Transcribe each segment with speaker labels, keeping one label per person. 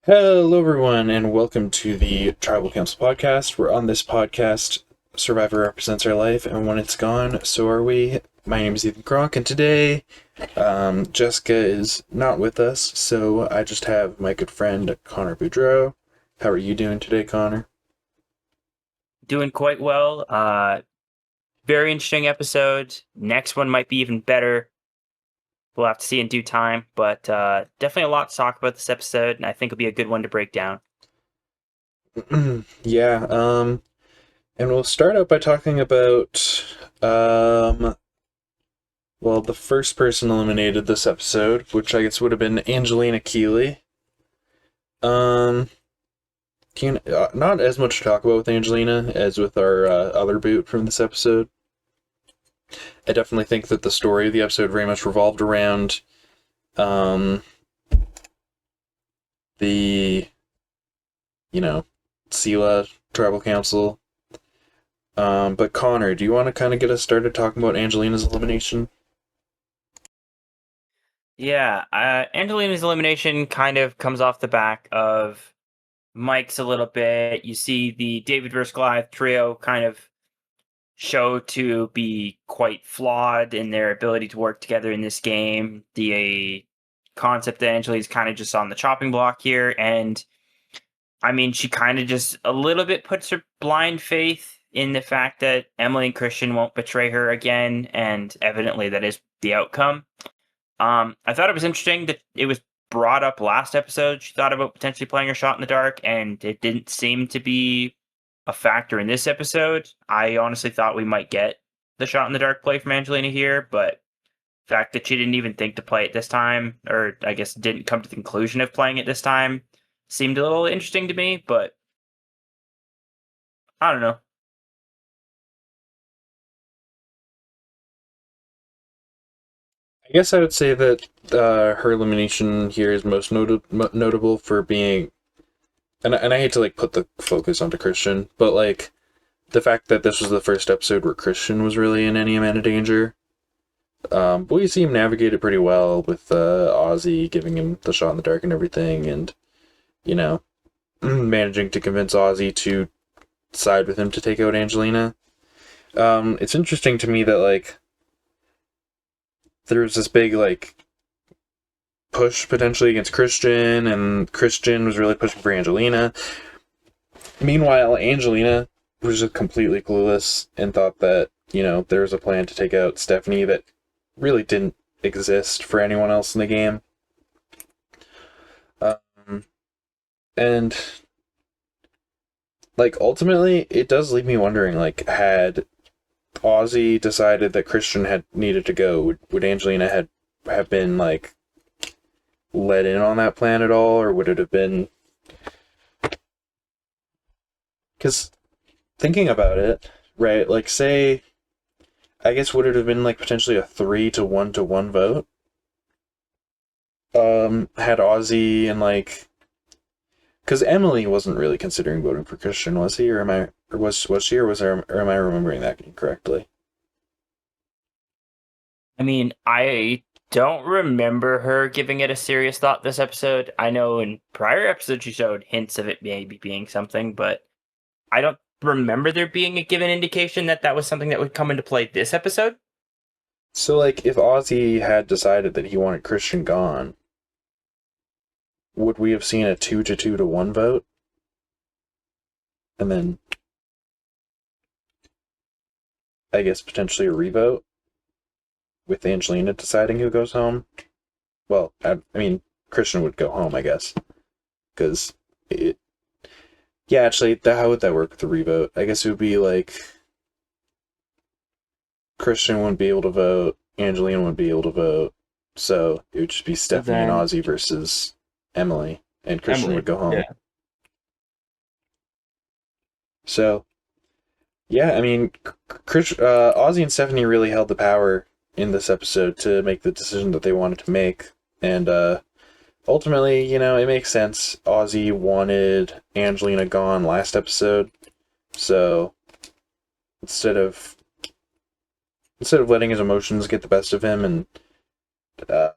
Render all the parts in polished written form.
Speaker 1: Hello, everyone, and welcome to the Tribal Council podcast. Where on this podcast, Survivor represents our life, and when it's gone, so are we. My name is Ethan Kronk, and today, Jessica is not with us, so I just have my good friend Connor Boudreau. How are you doing today, Connor?
Speaker 2: Doing quite well. Very interesting episode. Next one might be even better. We'll have to see in due time, but definitely a lot to talk about this episode, and I think it'll be a good one to break down.
Speaker 1: Yeah, and we'll start out by talking about, well, the first person eliminated this episode, which I guess would have been Angelina Keeley. Um, not as much to talk about with Angelina as with our other boot from this episode. I definitely think that the story of the episode very much revolved around um, the, Sela Tribal Council. But Connor, do you want to kind of get us started talking about Angelina's elimination?
Speaker 2: Yeah, Angelina's elimination kind of comes off the back of Mike's a little bit. You see the David vs. Goliath trio kind of show to be quite flawed in their ability to work together in this game. The concept that Angelina's kind of just on the chopping block here, and I mean, she kind of just a little bit puts her blind faith in the fact that Emily and Christian won't betray her again, and evidently that is the outcome. I thought it was interesting that it was brought up last episode. She thought about potentially playing her shot in the dark, and it didn't seem to be a factor in this episode. I honestly thought we might get the shot in the dark play from Angelina here, but the fact that she didn't even think to play it this time, or I guess didn't come to the conclusion of playing it this time, seemed a little interesting to me, but I don't know.
Speaker 1: I guess I would say that her elimination here is most notable for being, and I hate to like put the focus onto Christian, but like the fact that this was the first episode where Christian was really in any amount of danger. But we see him navigate it pretty well with Ozzy giving him the shot in the dark and everything, and you know, managing to convince Ozzy to side with him to take out Angelina. It's interesting to me that like there was this big like push potentially against Christian, and Christian was really pushing for Angelina. Meanwhile, Angelina was just completely clueless and thought that, there was a plan to take out Stephanie that really didn't exist for anyone else in the game. Um, and, like, ultimately, it does leave me wondering, like, had Ozzy decided that Christian had needed to go, would Angelina have been, like, let in on that plan at all, or would it have been... Because thinking about it, right, like, say, I guess would it have been, like, potentially a 3-1 vote? Had Ozzy and, like... Because Emily wasn't really considering voting for Christian, was he? Or am I... Or was she, or am I remembering that incorrectly?
Speaker 2: I mean, I don't remember her giving it a serious thought this episode. I know in prior episodes she showed hints of it maybe being something, but I don't remember there being a given indication that that was something that would come into play this episode.
Speaker 1: So, like, if Ozzy had decided that he wanted Christian gone, would we have seen a 2-1 vote? And then, I guess, potentially a revote? With Angelina deciding who goes home? Well, I mean, Christian would go home, I guess. Because it... Yeah, actually, how would that work with the revote? I guess it would be like... Christian wouldn't be able to vote, Angelina wouldn't be able to vote, so it would just be
Speaker 2: So
Speaker 1: Stephanie and
Speaker 2: then
Speaker 1: Ozzy versus Emily, and Christian
Speaker 2: Emily,
Speaker 1: would go home.
Speaker 2: yeah.
Speaker 1: So, yeah, I mean, Ozzy and Stephanie really held the power in this episode to make the decision that they wanted to make, and ultimately, it makes sense. Ozzy wanted Angelina gone last episode, so instead of letting his emotions get the best of him and uh,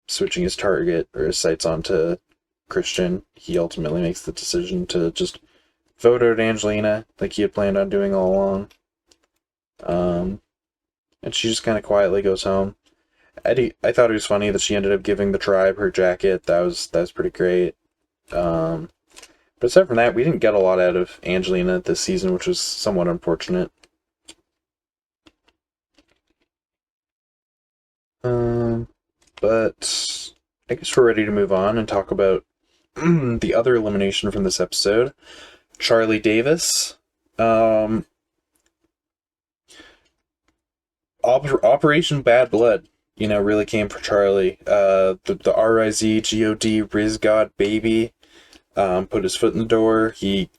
Speaker 1: switching his target or his sights onto Christian, he ultimately makes the decision to just vote out Angelina, like he had planned on doing all along. Um, and she just kind of quietly goes home. I thought it was funny that she ended up giving the tribe her jacket. That was pretty great. Um, but aside from that, we didn't get a lot out of Angelina this season, which was somewhat unfortunate. Um, but I guess we're ready to move on and talk about the other elimination from this episode, Charlie Davis. Um, Operation Bad Blood, really came for Charlie. The Riz God baby, put his foot in the door. He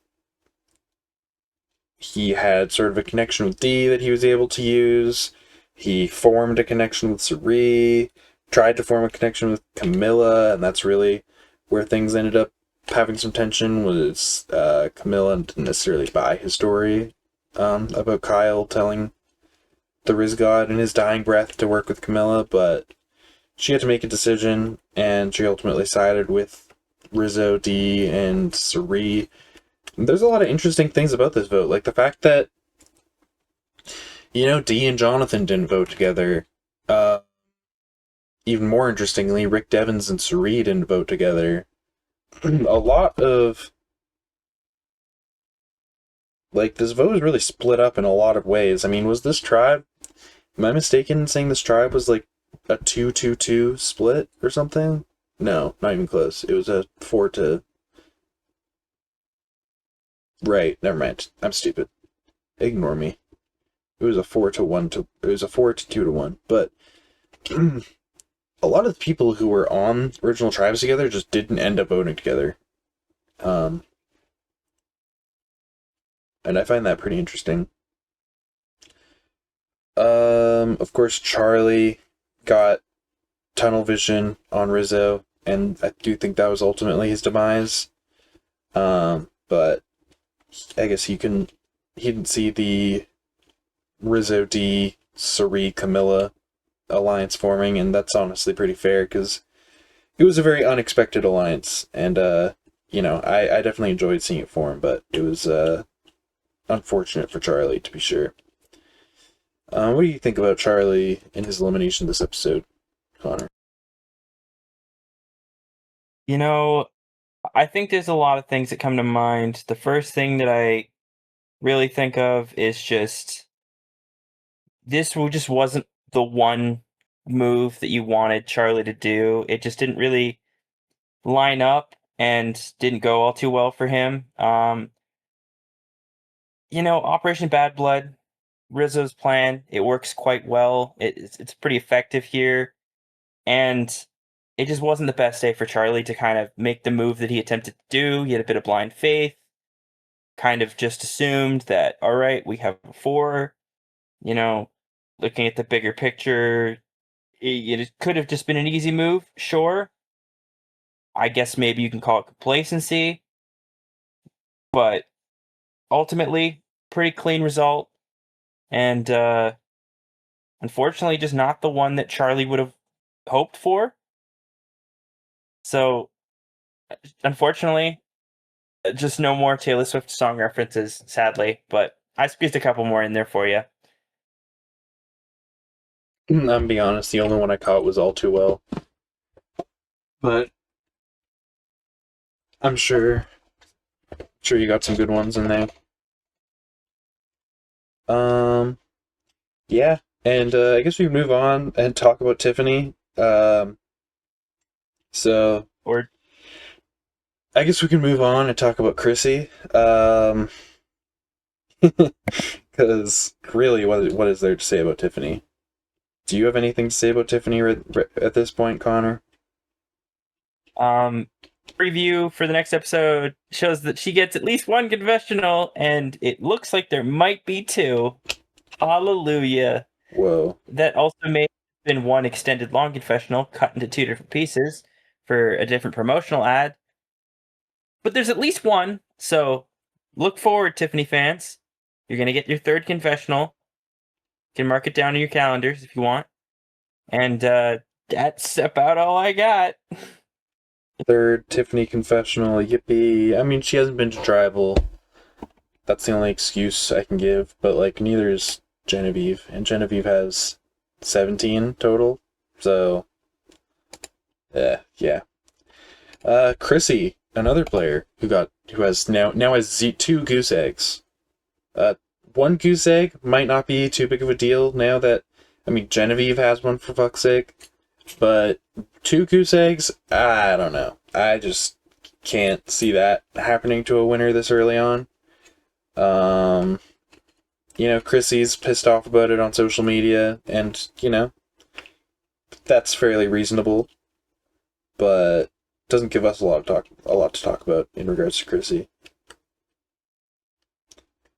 Speaker 1: had sort of a connection with Dee that he was able to use. He formed a connection with Sari, tried to form a connection with Camilla, and that's really where things ended up having some tension. Was Camilla didn't necessarily buy his story about Kyle telling the Riz God in his dying breath to work with Camilla, but she had to make a decision, and she ultimately sided with Rizzo, Dee, and Sari. There's a lot of interesting things about this vote, like the fact that Dee and Jonathan didn't vote together. Uh, Even more interestingly, Rick Devens and Sari didn't vote together. A lot of this vote was really split up in a lot of ways. I mean, was this tribe? Am I mistaken in saying this tribe was like a 2-2-2 split or something? No, not even close. It was a 4 to. Right, never mind. I'm stupid. Ignore me. It was a 4-1 to. It was a 4-2-1. But a lot of the people who were on original tribes together just didn't end up voting together. Um, and I find that pretty interesting. Of course, Charlie got tunnel vision on Rizzo, and I do think that was ultimately his demise. But I guess he didn't see the Rizzo D Sari Camilla alliance forming, and that's honestly pretty fair because it was a very unexpected alliance, and I definitely enjoyed seeing it form, but it was unfortunate for Charlie to be sure. What do you think about Charlie and his elimination this episode, Connor?
Speaker 2: You know, I think there's a lot of things that come to mind. The first thing that I really think of is just just wasn't the one move that you wanted Charlie to do. It just didn't really line up and didn't go all too well for him. Operation Bad Blood, Rizzo's plan, it works quite well. It's pretty effective here, and it just wasn't the best day for Charlie to kind of make the move that he attempted to do. He had a bit of blind faith, kind of just assumed that, all right, we have four, you know, looking at the bigger picture, it could have just been an easy move, sure. I guess maybe you can call it complacency, but ultimately, pretty clean result. And unfortunately, just not the one that Charlie would have hoped for. So, unfortunately, just no more Taylor Swift song references, sadly. But I squeezed a couple more in there for you.
Speaker 1: I'm be honest, the only one I caught was All Too Well. But I'm sure you got some good ones in there. Um, yeah, and I guess we move on and talk about Tiffany. So
Speaker 2: Or
Speaker 1: I guess we can move on and talk about Chrissy. Because really, what is there to say about Tiffany? Do you have anything to say about Tiffany at this point, Connor?
Speaker 2: um, preview for the next episode shows that she gets at least one confessional, and it looks like there might be two. Hallelujah.
Speaker 1: Whoa.
Speaker 2: That also may have been one extended long confessional cut into two different pieces for a different promotional ad. But there's at least one, so look forward, Tiffany fans. You're going to get your third confessional. You can mark it down in your calendars if you want. And that's about all I got.
Speaker 1: Third, Tiffany confessional. Yippee! I mean, she hasn't been to tribal. That's the only excuse I can give. But like, neither is Genevieve, and Genevieve has 17 total. So, yeah. Chrissy, another player who has now has two goose eggs. Uh, one goose egg might not be too big of a deal now that, I mean, Genevieve has one for fuck's sake, but two goose eggs, I don't know. I just can't see that happening to a winner this early on. Um, Chrissy's pissed off about it on social media, and that's fairly reasonable, but doesn't give us a lot to talk about in regards to Chrissy.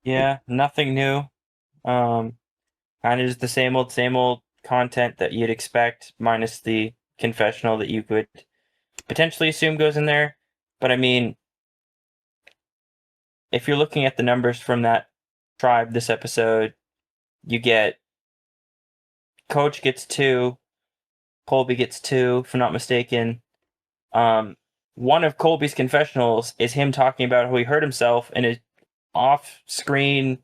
Speaker 2: Yeah, nothing new. Kind of just the same old content that you'd expect, minus the confessional that you could potentially assume goes in there. But I mean, if you're looking at the numbers from that tribe this episode, you get Coach gets 2, Colby gets 2, if I'm not mistaken. One of Colby's confessionals is him talking about how he hurt himself in an off-screen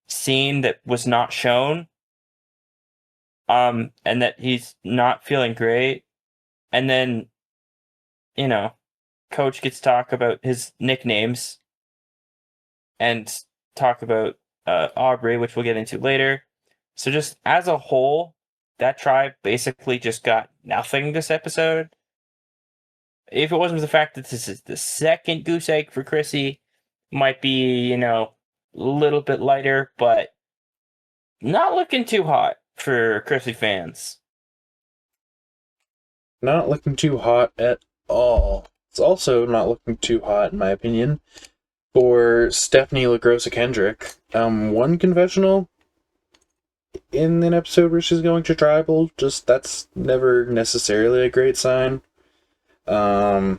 Speaker 2: scene that was not shown. And that he's not feeling great. And then, Coach gets to talk about his nicknames and talk about Aubrey, which we'll get into later. So just as a whole, that tribe basically just got nothing this episode. If it wasn't for the fact that this is the second goose egg for Chrissy, might be, a little bit lighter, but not looking too hot for Chrissy fans.
Speaker 1: Not looking too hot at all. It's also not looking too hot, in my opinion, for Stephanie LaGrossa Kendrick. One confessional in an episode where she's going to tribal, just that's never necessarily a great sign. I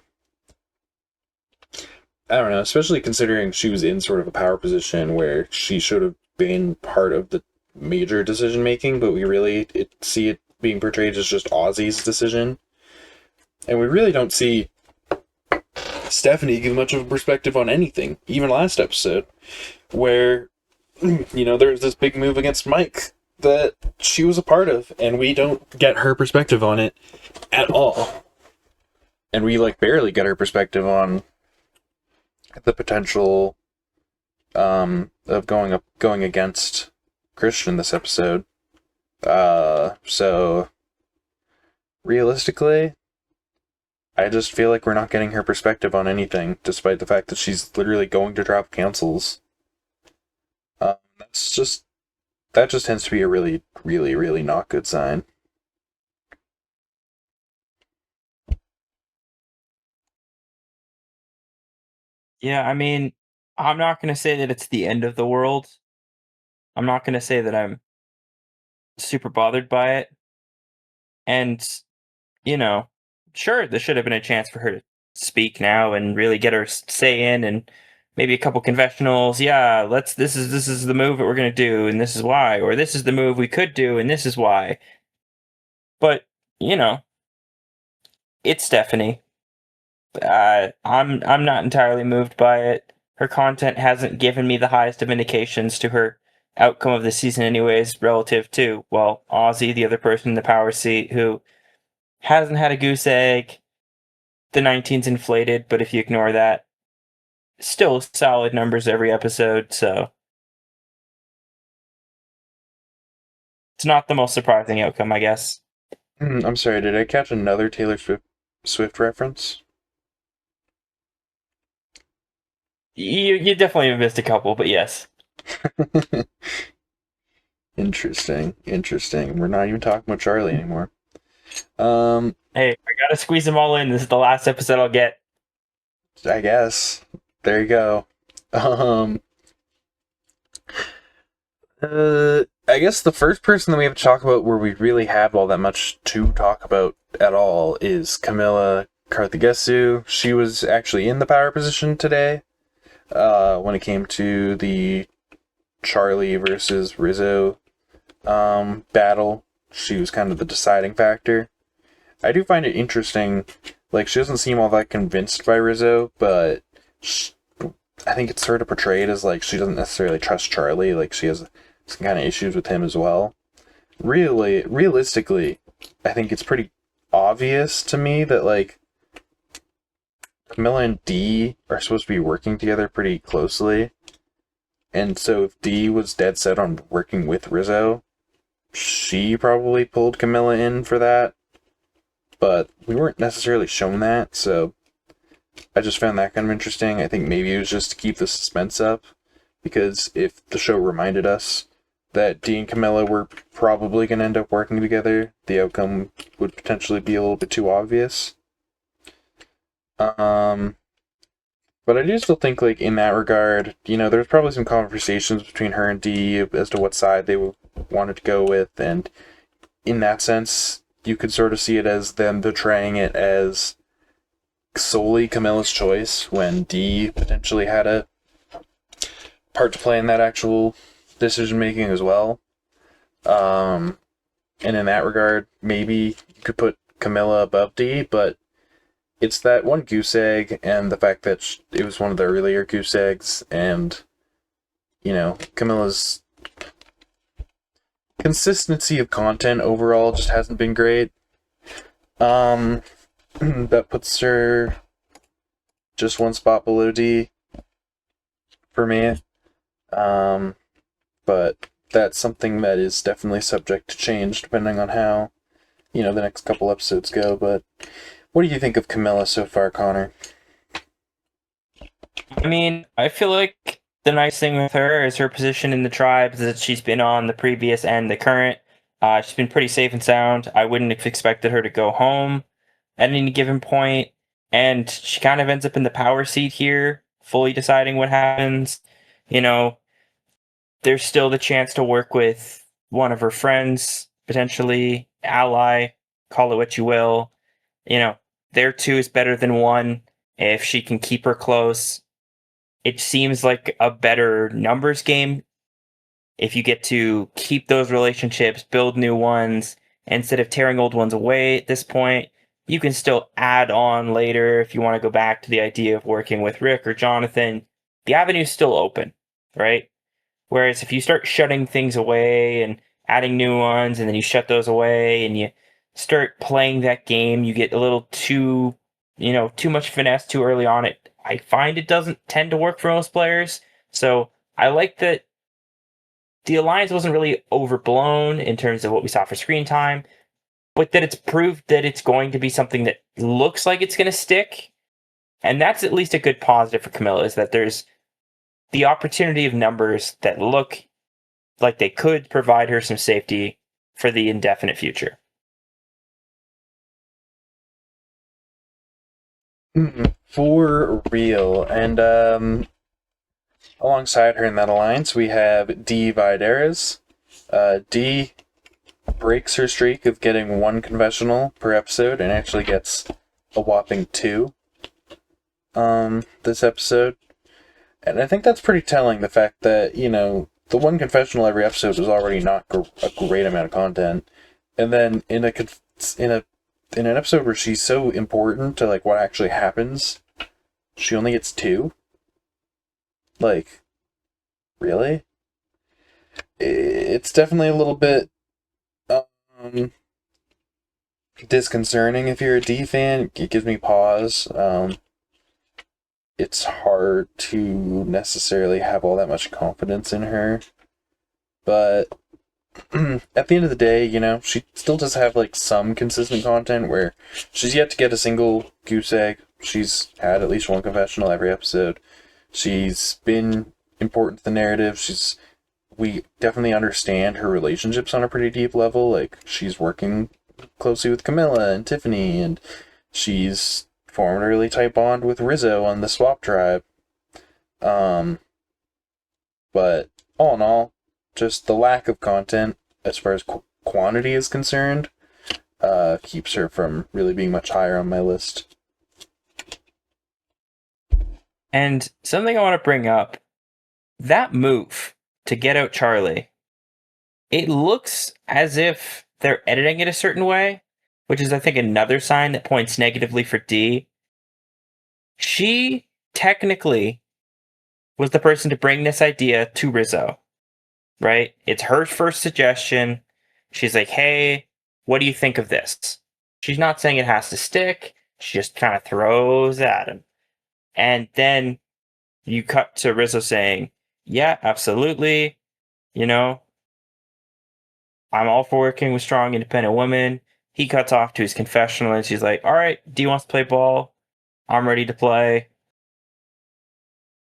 Speaker 1: don't know, especially considering she was in sort of a power position where she should have been part of the major decision making, but we really see it being portrayed as just Ozzy's decision. And we really don't see Stephanie give much of a perspective on anything, even last episode, where, there's this big move against Mike that she was a part of, and we don't get her perspective on it at all. And we, barely get her perspective on the potential of going against Christian this episode. So, realistically, I just feel like we're not getting her perspective on anything, despite the fact that she's literally going to drop cancels. That just tends to be a really, really, really not good sign.
Speaker 2: Yeah, I mean, I'm not going to say that it's the end of the world. I'm not going to say that I'm super bothered by it. And, you know, sure, there should have been a chance for her to speak now and really get her say in, and maybe a couple confessionals. Yeah, this is the move that we're going to do, and this is why, or this is the move we could do, and this is why. But, you know, it's Stephanie. I'm not entirely moved by it. Her content hasn't given me the highest of indications to her outcome of the season, anyways, relative to, well, Ozzy, the other person in the power seat, who hasn't had a goose egg. The 19's inflated, but if you ignore that, still solid numbers every episode, so it's not the most surprising outcome, I guess.
Speaker 1: I'm sorry, did I catch another Taylor Swift reference?
Speaker 2: You definitely missed a couple, but yes.
Speaker 1: Interesting. We're not even talking about Charlie anymore. Um,
Speaker 2: Hey, I gotta squeeze them all in. This is the last episode I'll get.
Speaker 1: I guess. There you go. Um, I guess the first person that we have to talk about where we really have all that much to talk about at all is Camilla Karthagesu. She was actually in the power position today, when it came to the Charlie versus Rizzo battle. She was kind of the deciding factor. I do find it interesting Like, she doesn't seem all that convinced by Rizzo, but I think it's sort of portrayed as like she doesn't necessarily trust Charlie. Like, she has some kind of issues with him as well. Realistically, I think it's pretty obvious to me that like Camilla and Dee are supposed to be working together pretty closely. And so if Dee was dead set on working with Rizzo, she probably pulled Camilla in for that. But we weren't necessarily shown that, so I just found that kind of interesting. I think maybe it was just to keep the suspense up, because if the show reminded us that Dee and Camilla were probably going to end up working together, the outcome would potentially be a little bit too obvious. But I do still think, like, in that regard, there's probably some conversations between her and Dee as to what side they wanted to go with, and in that sense, you could sort of see it as them portraying it as solely Camilla's choice when Dee potentially had a part to play in that actual decision making as well. And in that regard, maybe you could put Camilla above Dee, but it's that one goose egg and the fact that it was one of the earlier goose eggs, and Camilla's consistency of content overall just hasn't been great. That puts her just one spot below Dee for me. But that's something that is definitely subject to change depending on how, the next couple episodes go. But what do you think of Camilla so far, Connor?
Speaker 2: I mean, I feel like the nice thing with her is her position in the tribe is that she's been on the previous and the current. She's been pretty safe and sound. I wouldn't have expected her to go home at any given point, and she kind of ends up in the power seat here, fully deciding what happens. You know, there's still the chance to work with one of her friends, potentially ally, call it what you will. There two is better than one if she can keep her close. It seems like a better numbers game if you get to keep those relationships, build new ones, instead of tearing old ones away at this point. You can still add on later if you want to go back to the idea of working with Rick or Jonathan. The avenue's still open, right? Whereas if you start shutting things away and adding new ones, and then you shut those away and you start playing that game, you get a little too much finesse too early on. I find it doesn't tend to work for most players. So I like that the alliance wasn't really overblown in terms of what we saw for screen time, but that it's proved that it's going to be something that looks like it's going to stick. And that's at least a good positive for Camilla, is that there's the opportunity of numbers that look like they could provide her some safety for the indefinite future.
Speaker 1: For real. And alongside her in that alliance, we have Dee Vidares. Dee breaks her streak of getting one confessional per episode and actually gets a whopping two this episode. And I think that's pretty telling, the fact that, the one confessional every episode was already not a great amount of content. And then in an episode where she's so important to like what actually happens, she only gets two? Like, really? It's definitely a little bit disconcerting if you're a Dee fan. It gives me pause. It's hard to necessarily have all that much confidence in her. But at the end of the day, she still does have like some consistent content where she's yet to get a single goose egg. She's had at least one confessional every episode. She's been important to the narrative. We definitely understand her relationships on a pretty deep level. Like, she's working closely with Camilla and Tiffany, and she's formed a really tight bond with Rizzo on the Swap Tribe. But all in all, just the lack of content as far as quantity is concerned keeps her from really being much higher on my list.
Speaker 2: And something I want to bring up, that move to get out Charlie, it looks as if they're editing it a certain way. which is, I think, another sign that points negatively for D. She technically was the person to bring this idea to Rizzo, right? It's her first suggestion. She's like, hey, what do you think of this? She's not saying it has to stick. She just kind of throws it at him. And then you cut to Rizzo saying, yeah, absolutely. You know, I'm all for working with strong, independent women. He cuts off to his confessional and she's like, all right, D wants to play ball. I'm ready to play.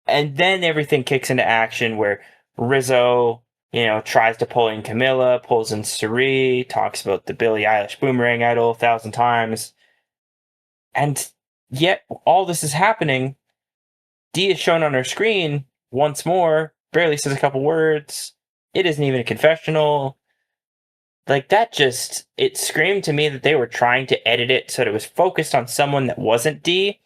Speaker 2: And then everything kicks into action where Rizzo, tries to pull in Camilla, pulls in Suri, talks about the Billie Eilish boomerang idol 1,000 times. And yet, all this is happening. D is shown on her screen once more, barely says a couple words. It isn't even a confessional. Like, that just, it screamed to me that they were trying to edit it so that it was focused on someone that wasn't D,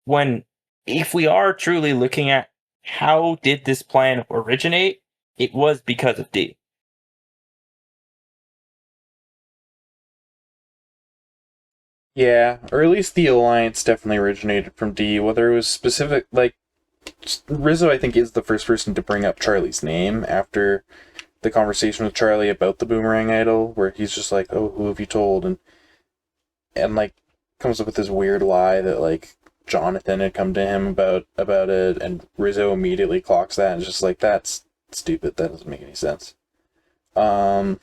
Speaker 2: when if we are truly looking at how did this plan originate, it was because of D.
Speaker 1: Yeah, or at least the alliance definitely originated from D. Whether it was specific, like Rizzo, I think is the first person to bring up Charlie's name after the conversation with Charlie about the boomerang idol, where he's just like, "Oh, who have you told?" and like comes up with this weird lie that like Jonathan had come to him about it, and Rizzo immediately clocks that and is just like, "That's stupid. That doesn't make any sense." Um,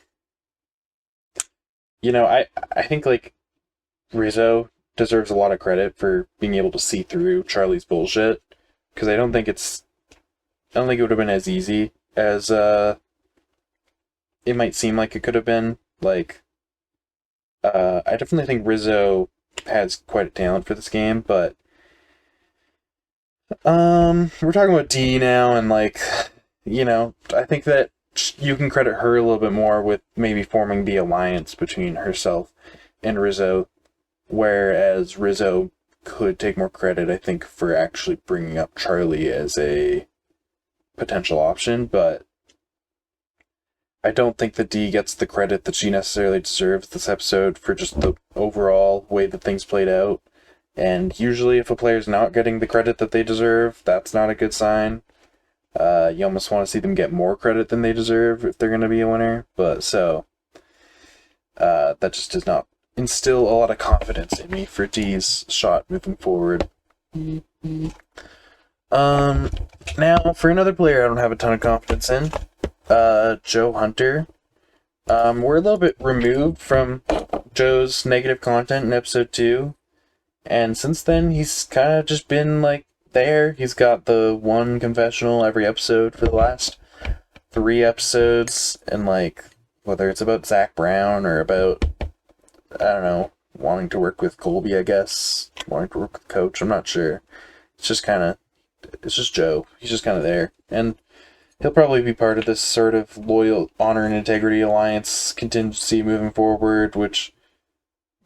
Speaker 1: I think like Rizzo deserves a lot of credit for being able to see through Charlie's bullshit, because I don't think it would have been as easy as it might seem like it could have been. Like, I definitely think Rizzo has quite a talent for this game, but we're talking about D now, and like, I think that you can credit her a little bit more with maybe forming the alliance between herself and Rizzo, whereas Rizzo could take more credit, I think, for actually bringing up Charlie as a potential option, but I don't think that D gets the credit that she necessarily deserves this episode for just the overall way that things played out. And usually, if a player's not getting the credit that they deserve, that's not a good sign. You almost want to see them get more credit than they deserve if they're going to be a winner. But so, that just does not instill a lot of confidence in me for D's shot moving forward. Um, Now for another player I don't have a ton of confidence in, Joe Hunter. We're a little bit removed from Joe's negative content in episode 2, and since then he's kind of just been like there. He's got the one confessional every episode for the last 3 episodes, and like whether it's about Zach Brown or about, I don't know, wanting to work with Colby, I guess, wanting to work with Coach, I'm not sure. It's just kind of, it's just Joe. He's just kind of there, and he'll probably be part of this sort of loyal honor and integrity alliance contingency moving forward, which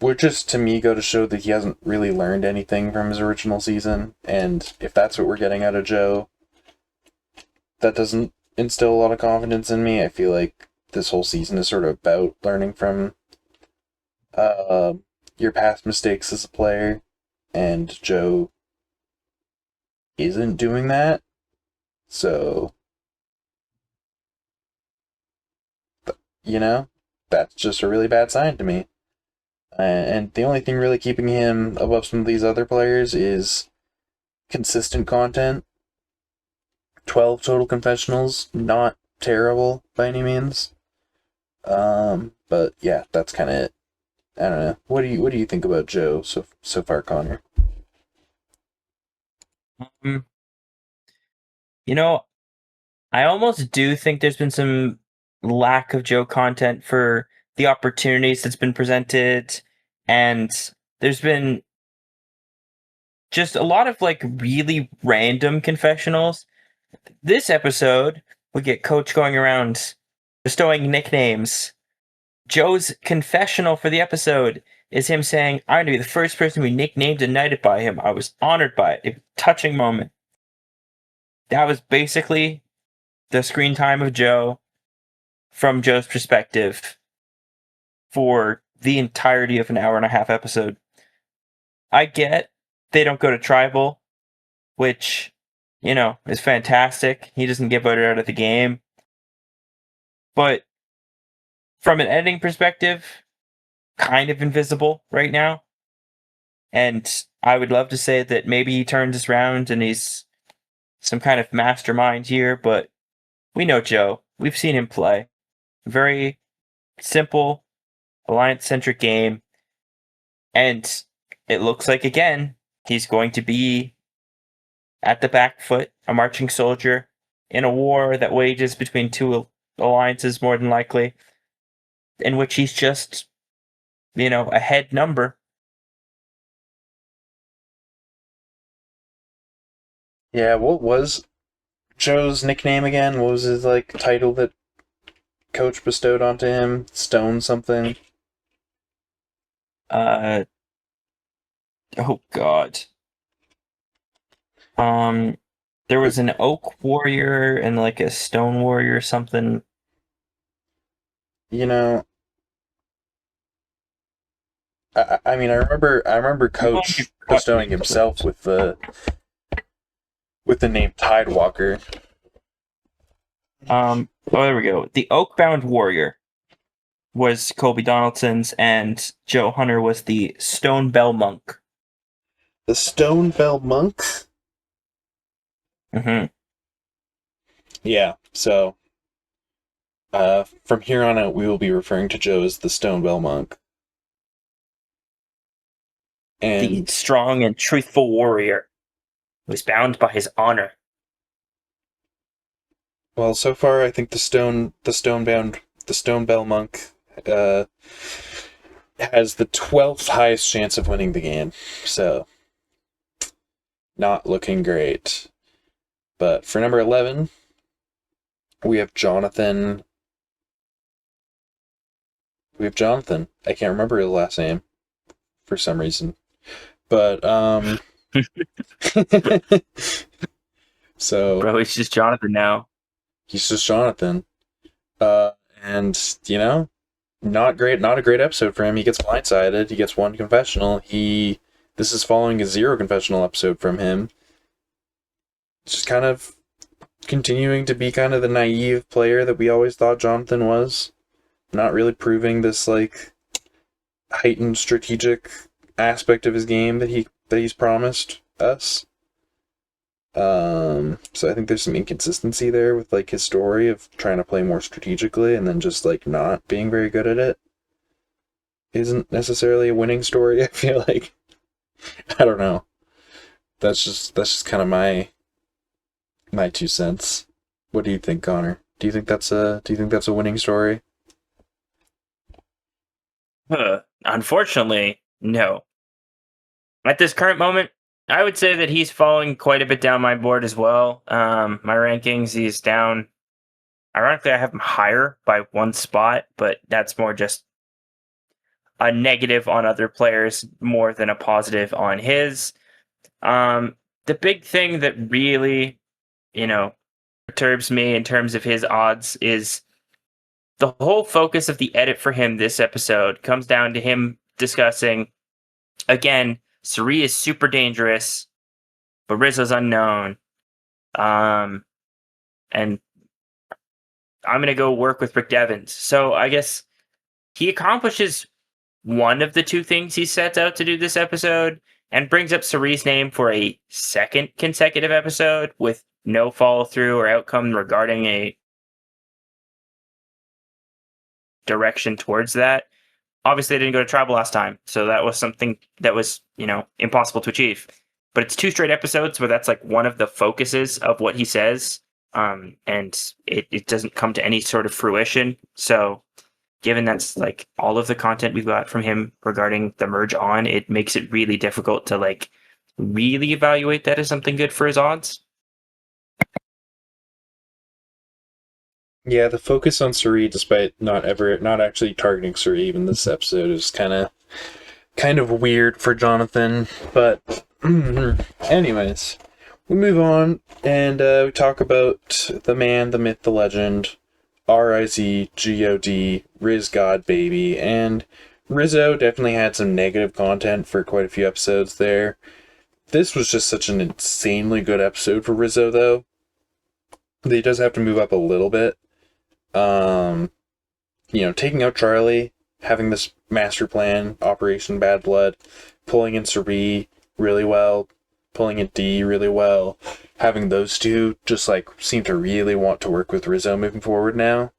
Speaker 1: would just to me go to show that he hasn't really learned anything from his original season. And if that's what we're getting out of Joe, that doesn't instill a lot of confidence in me. I feel like this whole season is sort of about learning from uh, your past mistakes as a player, and Joe isn't doing that. So, you know, that's just a really bad sign to me. And the only thing really keeping him above some of these other players is consistent content. 12 total confessionals, not terrible by any means. But yeah, that's kind of it. I don't know. What do you think about Joe so far, Connor?
Speaker 2: Um, you know, I almost do think there's been some lack of Joe content for the opportunities that's been presented, and there's been just a lot of like really random confessionals. This episode, we get Coach going around bestowing nicknames. Joe's confessional for the episode is him saying, I'm going to be the first person to be nicknamed and knighted by him. I was honored by it. A touching moment. That was basically the screen time of Joe from Joe's perspective for the entirety of an hour and a half episode. I get they don't go to tribal, which, is fantastic. He doesn't get voted out of the game. But from an editing perspective, kind of invisible right now. And I would love to say that maybe he turns this around and he's some kind of mastermind here, but we know Joe. We've seen him play. Very simple, alliance-centric game. And it looks like, again, he's going to be at the back foot, a marching soldier, in a war that wages between two alliances, more than likely, in which he's just, a head number.
Speaker 1: Yeah, what was Joe's nickname again? What was his title that coach bestowed onto him? Stone something.
Speaker 2: Oh God. There was an oak warrior and a stone warrior or something.
Speaker 1: I mean, I remember Coach bestowing himself with the name Tidewalker.
Speaker 2: There we go. The Oakbound Warrior was Colby Donaldson's, and Joe Hunter was the Stone Bell Monk.
Speaker 1: The Stone Bell Monk?
Speaker 2: Mm-hmm.
Speaker 1: Yeah, so from here on out, we will be referring to Joe as the Stone Bell Monk. And
Speaker 2: the strong and truthful warrior who is bound by his honor.
Speaker 1: Well, so far, I think the Stone Bell Monk has the 12th highest chance of winning the game. So, not looking great. But for number 11, we have Jonathan. I can't remember his last name for some reason. But, so...
Speaker 2: Bro, he's just Jonathan now.
Speaker 1: He's just Jonathan. And, not a great episode for him. He gets blindsided. He gets one confessional. This is following a 0 confessional episode from him. Just kind of continuing to be kind of the naive player that we always thought Jonathan was. Not really proving this, heightened strategic aspect of his game that he's promised us. So I think there's some inconsistency there with his story of trying to play more strategically and then just not being very good at it. Isn't necessarily a winning story, I feel like. I don't know. That's just kind of my 2 cents. What do you think, Connor? Do you think that's a winning story?
Speaker 2: Unfortunately, no. At this current moment, I would say that he's falling quite a bit down my board as well. My rankings, he's down. Ironically, I have him higher by 1 spot, but that's more just a negative on other players more than a positive on his. The big thing that really, perturbs me in terms of his odds is the whole focus of the edit for him this episode comes down to him discussing, again, Suri is super dangerous, but Rizzo's unknown. And I'm going to go work with Rick Devens. So I guess he accomplishes one of the 2 things he sets out to do this episode and brings up Suri's name for a second consecutive episode with no follow through or outcome regarding a direction towards that. Obviously, they didn't go to tribal last time, so that was something that was, impossible to achieve. But it's 2 straight episodes where that's one of the focuses of what he says, and it doesn't come to any sort of fruition. So, given that's all of the content we've got from him regarding the merge on, it makes it really difficult to really evaluate that as something good for his odds.
Speaker 1: Yeah, the focus on Suri, despite not actually targeting Suri even this episode, is kind of weird for Jonathan. But anyways, we move on and we talk about the man, the myth, the legend, RIZ God Baby, and Rizzo definitely had some negative content for quite a few episodes there. This was just such an insanely good episode for Rizzo, though. He does have to move up a little bit. Um, taking out Charlie, having this master plan, Operation Bad Blood, pulling in Cerie really well, pulling in D really well, having those two just like seem to really want to work with Rizzo moving forward now.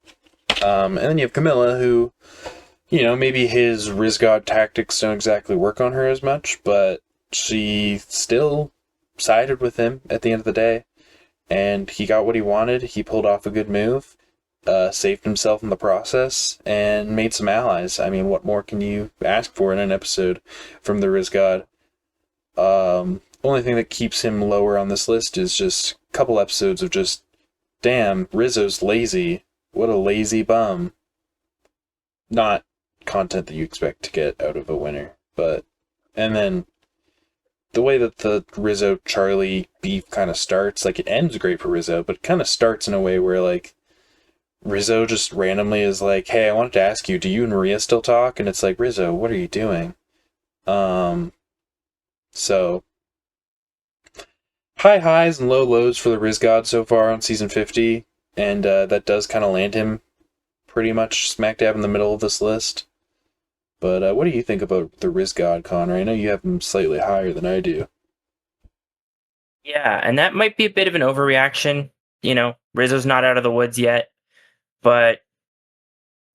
Speaker 1: And then you have Camilla, who, maybe his Rizgod tactics don't exactly work on her as much, but she still sided with him at the end of the day, and he got what he wanted. He pulled off a good move, saved himself in the process, and made some allies. I mean, what more can you ask for in an episode from the Rizgod? Only thing that keeps him lower on this list is just a couple episodes of just, damn, Rizzo's lazy. What a lazy bum. Not content that you expect to get out of a winner, but... And then the way that the Rizzo Charlie beef kind of starts, like, it ends great for Rizzo, but it kind of starts in a way where, like, Rizzo just randomly is like, hey, I wanted to ask you, do you and Maria still talk? And it's like, Rizzo, what are you doing? So high highs and low lows for the Rizgod so far on season 50, and that does kind of land him pretty much smack dab in the middle of this list. But what do you think about the Rizgod, Connor? I know you have him slightly higher than I do.
Speaker 2: Yeah, and that might be a bit of an overreaction. Rizzo's not out of the woods yet, but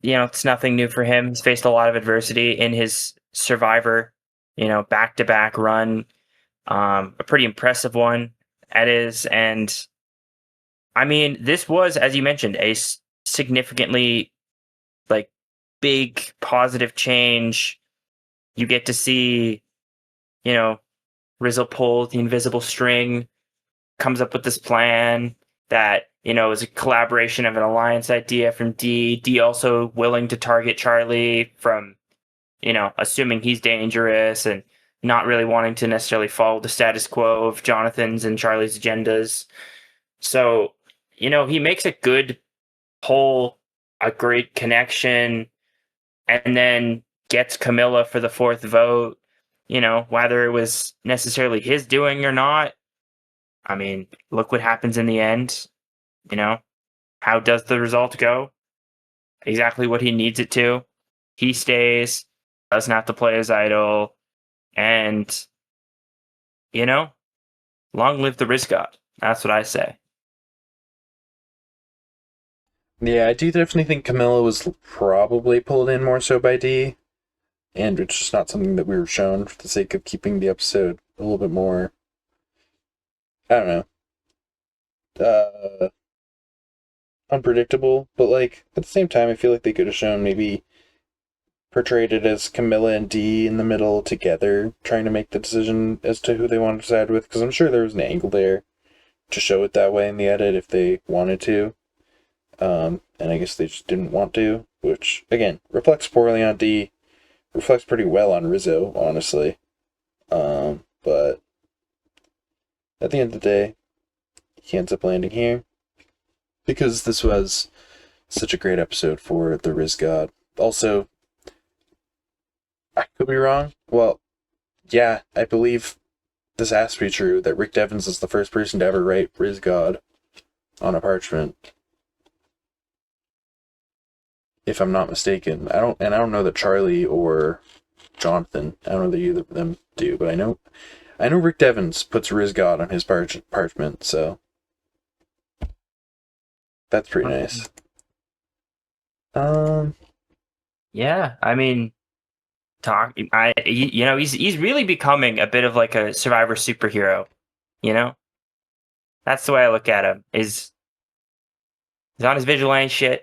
Speaker 2: it's nothing new for him. He's faced a lot of adversity in his Survivor, back-to-back run, a pretty impressive one that is. And I mean, this was, as you mentioned, a significantly like big positive change. You get to see, Rizzo pull the invisible string, comes up with this plan that is a collaboration of an alliance idea from D. D also willing to target Charlie from assuming he's dangerous and not really wanting to necessarily follow the status quo of Jonathan's and Charlie's agendas. So he makes a good pull, a great connection, and then gets Camilla for the fourth vote. Whether it was necessarily his doing or not, I mean, look what happens in the end. How does the result go? Exactly what he needs it to. He stays, doesn't have to play his idol, and, long live the Risk God. That's what I say.
Speaker 1: Yeah, I do definitely think Camilla was probably pulled in more so by D, and it's just not something that we were shown for the sake of keeping the episode a little bit more, I don't know, unpredictable. But, like, at the same time, I feel like they could have shown maybe portrayed it as Camilla and D in the middle together, trying to make the decision as to who they wanted to side with, because I'm sure there was an angle there to show it that way in the edit if they wanted to. And I guess they just didn't want to, which, again, reflects poorly on D, reflects pretty well on Rizzo, honestly. But at the end of the day, he ends up landing here because this was such a great episode for the Riz God. Also, I could be wrong. Well, yeah, I believe this has to be true that Rick Devens is the first person to ever write Riz God on a parchment. If I'm not mistaken. I don't know that Charlie or Jonathan, I don't know that either of them do, but I know Rick Devens puts Riz God on his parchment, so that's pretty nice.
Speaker 2: Yeah, I mean, he's really becoming a bit of like a Survivor superhero. That's the way I look at him. He's on his vigilante shit.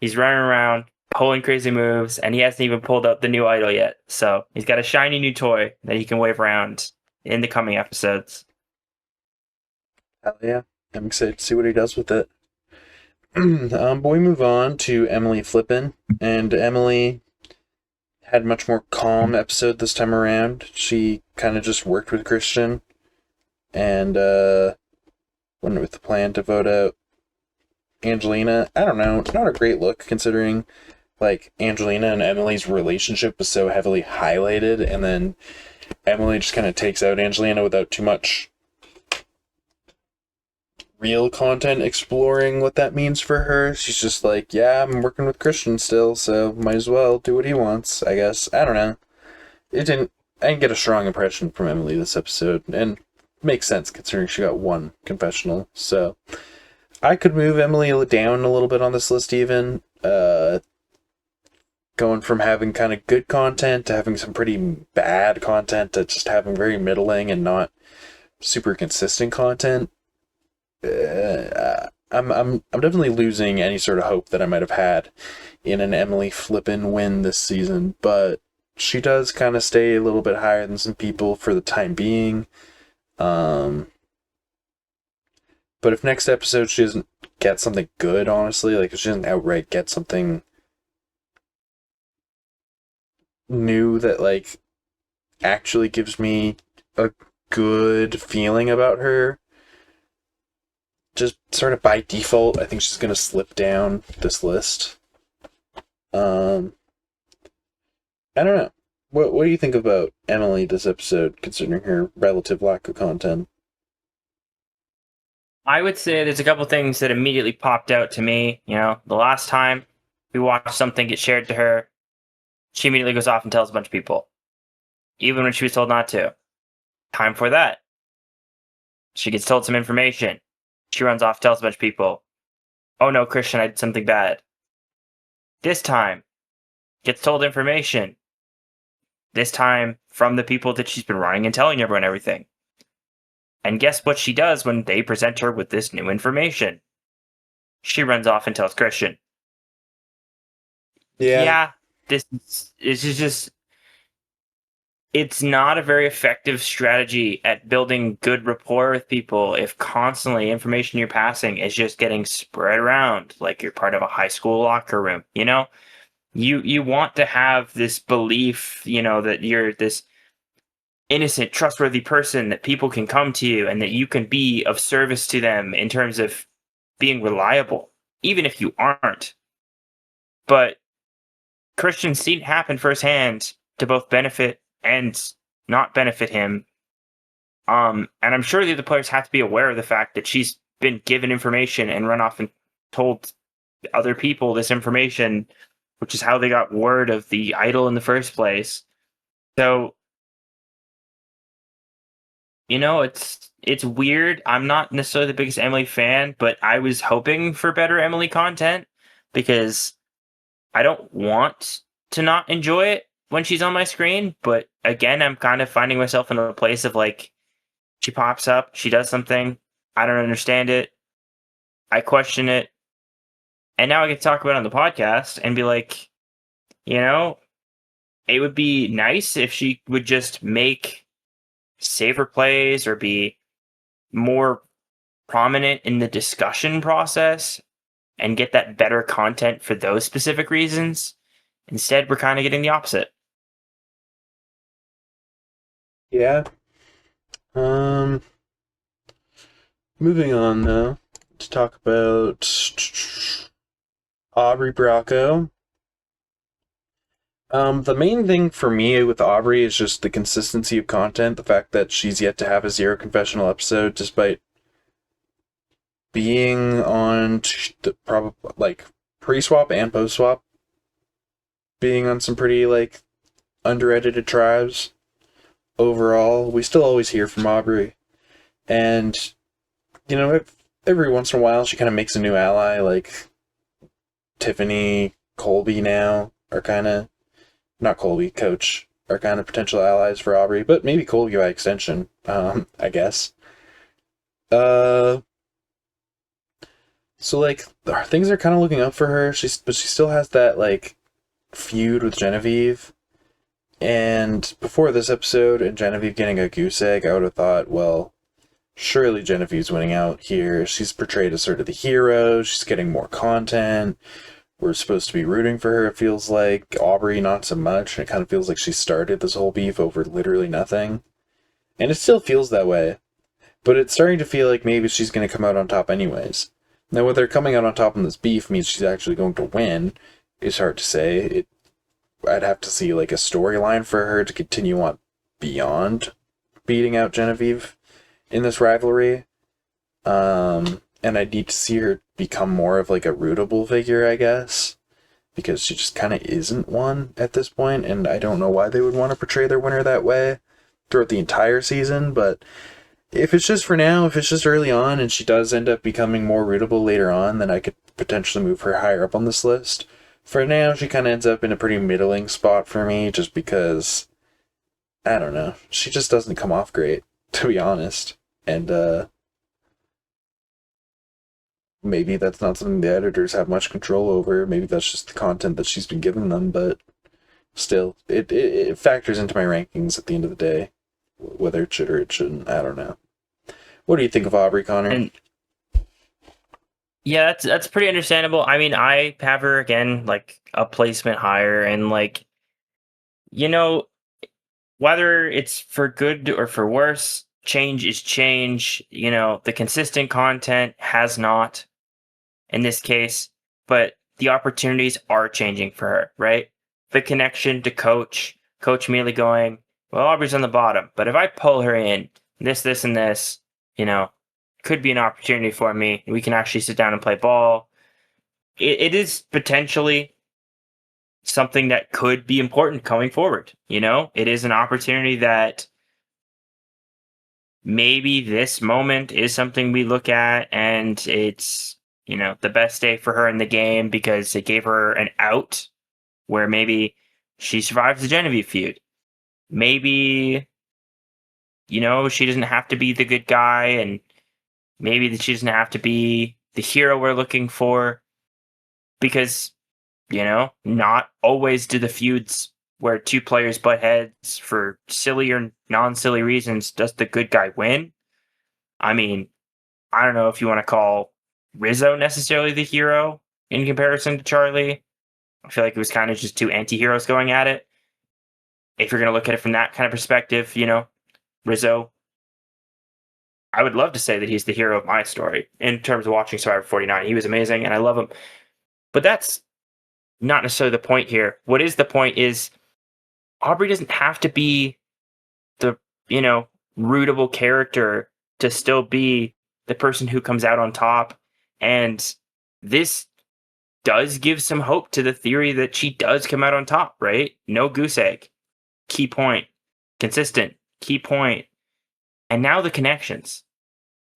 Speaker 2: He's running around, pulling crazy moves, and he hasn't even pulled out the new idol yet. So he's got a shiny new toy that he can wave around in the coming episodes.
Speaker 1: Hell yeah. I'm excited to see what he does with it. But we move on to Emily Flippin, and Emily had a much more calm episode this time around. She kind of just worked with Christian, and went with the plan to vote out Angelina. I don't know, not a great look considering like Angelina and Emily's relationship was so heavily highlighted, and then Emily just kind of takes out Angelina without too much real content exploring what that means for her. She's just like, yeah, I'm working with Christian still, so might as well do what he wants, I guess. I don't know. It didn't I didn't get a strong impression from Emily this episode, and makes sense considering she got one confessional. So I could move Emily down a little bit on this list even. Going from having kind of good content to having some pretty bad content to just having very middling and not super consistent content. I'm definitely losing any sort of hope that I might have had in an Emily Flippin win this season, but she does kind of stay a little bit higher than some people for the time being. But if next episode she doesn't get something good, honestly, like if she doesn't outright get something new that like actually gives me a good feeling about her, just sort of by default, I think she's gonna slip down this list. I don't know. What do you think about Emily this episode, considering her relative lack of content?
Speaker 2: I would say there's a couple things that immediately popped out to me. You know, the last time we watched something get shared to her, she immediately goes off and tells a bunch of people, even when she was told not to. Time for that, she gets told some information. She runs off, tells a bunch of people, oh no, Christian, I did something bad. This time, gets told information. This time from the people that she's been running and telling everyone everything. And guess what she does when they present her with this new information? She runs off and tells Christian.
Speaker 1: Yeah.
Speaker 2: Yeah, this is just, it's not a very effective strategy at building good rapport with people if constantly information you're passing is just getting spread around like you're part of a high school locker room. You know, you want to have this belief, you know, that you're this innocent, trustworthy person that people can come to you and that you can be of service to them in terms of being reliable, even if you aren't. But Christian's seen it happen firsthand to both benefit and not benefit him. And I'm sure the other players have to be aware of the fact that she's been given information and run off and told other people this information, which is how they got word of the idol in the first place. So, you know, it's weird. I'm not necessarily the biggest Emily fan, but I was hoping for better Emily content because I don't want to not enjoy it when she's on my screen. But again, I'm kind of finding myself in a place of like, she pops up, she does something, I don't understand it, I question it, and now I get to talk about it on the podcast and be like, you know, it would be nice if she would just make safer plays or be more prominent in the discussion process and get that better content for those specific reasons. Instead, we're kind of getting the opposite.
Speaker 1: Yeah. Moving on though to talk about Aubrey Bracco. The main thing for me with Aubrey is just the consistency of content, the fact that she's yet to have a zero confessional episode, despite being on the probably like pre-swap and post-swap, being on some pretty like underedited tribes. Overall, we still always hear from Aubrey, and you know, every once in a while she kind of makes a new ally, like Tiffany, Colby now are kind of not Colby, Coach are kind of potential allies for Aubrey, but maybe Colby by extension, I guess. So like things are kind of looking up for her. But she still has that like feud with Genevieve. And before this episode and Genevieve getting a goose egg, I would have thought, well, surely Genevieve's winning out here. She's portrayed as sort of the hero. She's getting more content. We're supposed to be rooting for her, it feels like. Aubrey, not so much. It kind of feels like she started this whole beef over literally nothing. And it still feels that way. But it's starting to feel like maybe she's going to come out on top anyways. Now, whether coming out on top in this beef means she's actually going to win is hard to say. I'd have to see like a storyline for her to continue on beyond beating out Genevieve in this rivalry. And I need to see her become more of like a rootable figure, I guess, because she just kind of isn't one at this point, and I don't know why they would want to portray their winner that way throughout the entire season. But if it's just for now, if it's just early on, and she does end up becoming more rootable later on, then I could potentially move her higher up on this list. For now, she kind of ends up in a pretty middling spot for me, just because I don't know, she just doesn't come off great, to be honest, and maybe that's not something the editors have much control over. Maybe that's just the content that she's been giving them, but still, it factors into my rankings at the end of the day. Whether it should or it shouldn't, I don't know. What do you think of Aubrey, Connor?
Speaker 2: And yeah, that's pretty understandable. I mean, I have her again like a placement higher, and like you know, whether it's for good or for worse, change is change. The consistent content has not in this case, but the opportunities are changing for her, right? The connection to coach merely going, well, Aubrey's on the bottom, but if I pull her in, this, and this, you know, could be an opportunity for me. We can actually sit down and play ball. It is potentially something that could be important going forward. It is an opportunity that maybe this moment is something we look at and it's, the best day for her in the game because it gave her an out where maybe she survives the Genevieve feud. Maybe, she doesn't have to be the good guy and maybe that she doesn't have to be the hero we're looking for because, not always do the feuds where two players butt heads for silly or non-silly reasons does the good guy win. I mean, I don't know if you want to call Rizzo necessarily the hero in comparison to Charlie. I feel like it was kind of just two anti-heroes going at it. If you're going to look at it from that kind of perspective, Rizzo, I would love to say that he's the hero of my story in terms of watching Survivor 49. He was amazing and I love him. But that's not necessarily the point here. What is the point is Aubrey doesn't have to be the, rootable character to still be the person who comes out on top. And this does give some hope to the theory that she does come out on top, right? No goose egg. Key point. Consistent. Key point. And now the connections.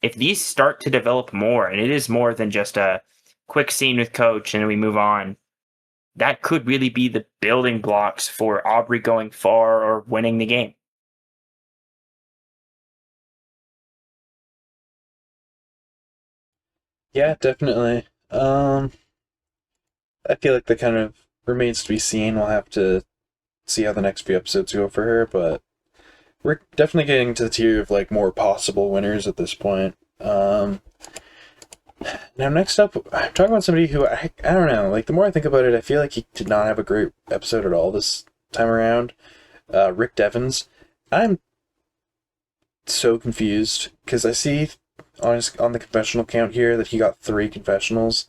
Speaker 2: If these start to develop more, and it is more than just a quick scene with Coach and we move on, that could really be the building blocks for Aubrey going far or winning the game.
Speaker 1: Yeah, definitely. I feel like that kind of remains to be seen. We'll have to see how the next few episodes go for her, but we're definitely getting to the tier of like more possible winners at this point. Now next up, I'm talking about somebody who I don't know. Like the more I think about it, I feel like he did not have a great episode at all this time around. Rick Devens. I'm so confused because I see on the confessional count here that he got 3 confessionals.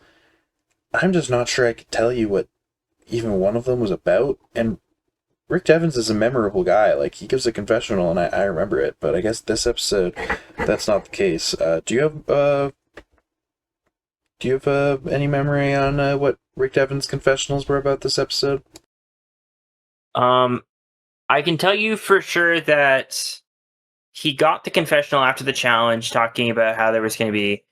Speaker 1: I'm just not sure I could tell you what even one of them was about. And Rick Devens is a memorable guy. Like he gives a confessional, and I remember it. But I guess this episode, that's not the case. Do you have any memory on what Rick Devens' confessionals were about this episode?
Speaker 2: Um, I can tell you for sure that he got the confessional after the challenge, talking about how there was going to be,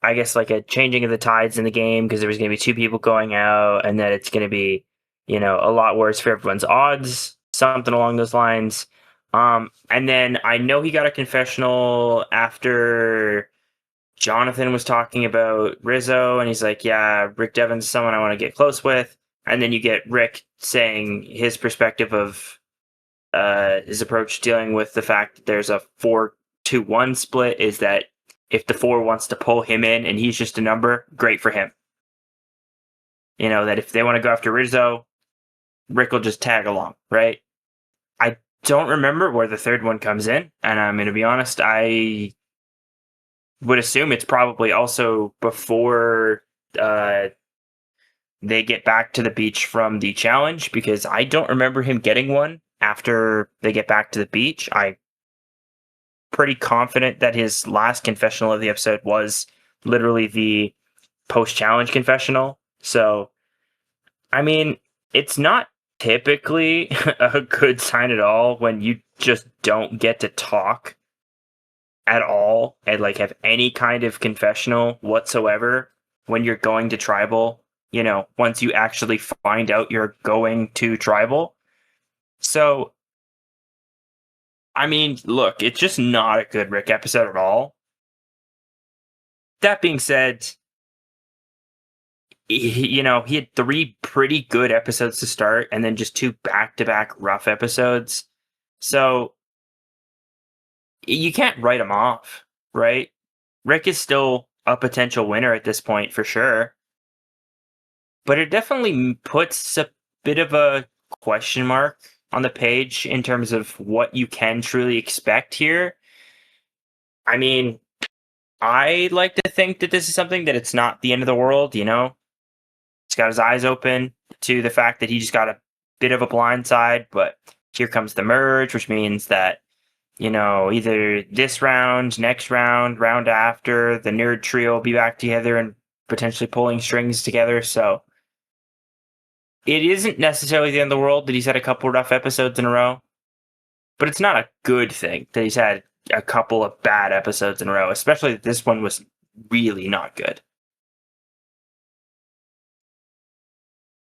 Speaker 2: I guess like a changing of the tides in the game because there was going to be 2 people going out, and that it's going to be, a lot worse for everyone's odds, something along those lines. And then I know he got a confessional after Jonathan was talking about Rizzo, and he's like, "Yeah, Rick Devens is someone I want to get close with." And then you get Rick saying his perspective of his approach dealing with the fact that there's a 4-2-1 split is that if the 4 wants to pull him in and he's just a number, great for him. That if they want to go after Rizzo, Rick will just tag along, right? I don't remember where the third one comes in, and I'm going to be honest, I would assume it's probably also before they get back to the beach from the challenge, because I don't remember him getting one after they get back to the beach. I'm pretty confident that his last confessional of the episode was literally the post challenge confessional. So, I mean, it's not typically a good sign at all when you just don't get to talk at all and like have any kind of confessional whatsoever when you're going to tribal, once you actually find out you're going to tribal. So, I mean, look, it's just not a good Rick episode at all. That being said, he had 3 pretty good episodes to start and then just 2 back-to-back rough episodes. So you can't write him off, right? Rick is still a potential winner at this point for sure. But it definitely puts a bit of a question mark on the page in terms of what you can truly expect here. I mean, I like to think that this is something that it's not the end of the world, He's got his eyes open to the fact that he just got a bit of a blind side, but here comes the merge, which means that, either this round, next round, round after, the nerd trio will be back together and potentially pulling strings together. So it isn't necessarily the end of the world that he's had a couple rough episodes in a row, but it's not a good thing that he's had a couple of bad episodes in a row, especially that this one was really not good.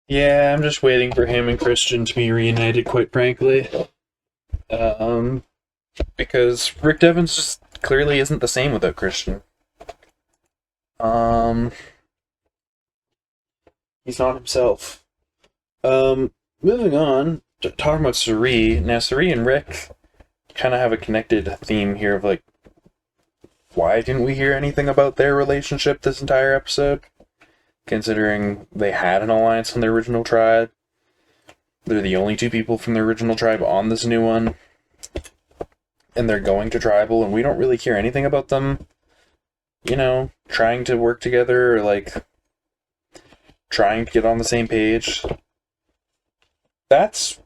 Speaker 1: Yeah, I'm just waiting for him and Christian to be reunited, quite frankly. Because Rick Devens just clearly isn't the same without Christian. He's not himself. Moving on, talking about Suri. Now, Suri and Rick kind of have a connected theme here of, like, why didn't we hear anything about their relationship this entire episode? Considering they had an alliance on their original tribe. They're the only 2 people from their original tribe on this new one. And they're going to tribal, and we don't really hear anything about them, trying to work together, or, like, trying to get on the same page. That's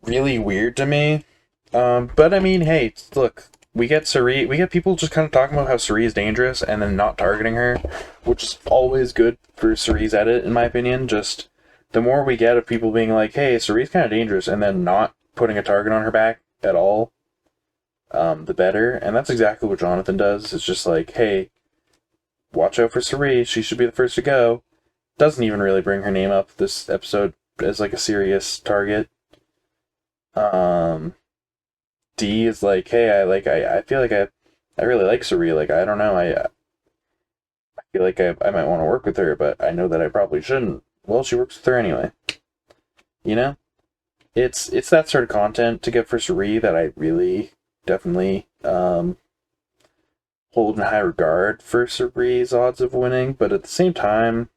Speaker 1: really weird to me. But I mean, hey, look, we get people just kind of talking about how Suri is dangerous and then not targeting her, which is always good for Suri's edit, in my opinion. Just the more we get of people being like, hey, Suri's kind of dangerous, and then not putting a target on her back at all, the better. And that's exactly what Jonathan does. It's just like, hey, watch out for Suri, she should be the first to go. Doesn't even really bring her name up this episode as like a serious target. D is like, hey, I feel like I really like Suri. Like, I don't know, I feel like I might want to work with her, but I know that I probably shouldn't. Well, she works with her anyway. It's that sort of content to get for Suri that I really definitely hold in high regard for Suri's odds of winning, but at the same time,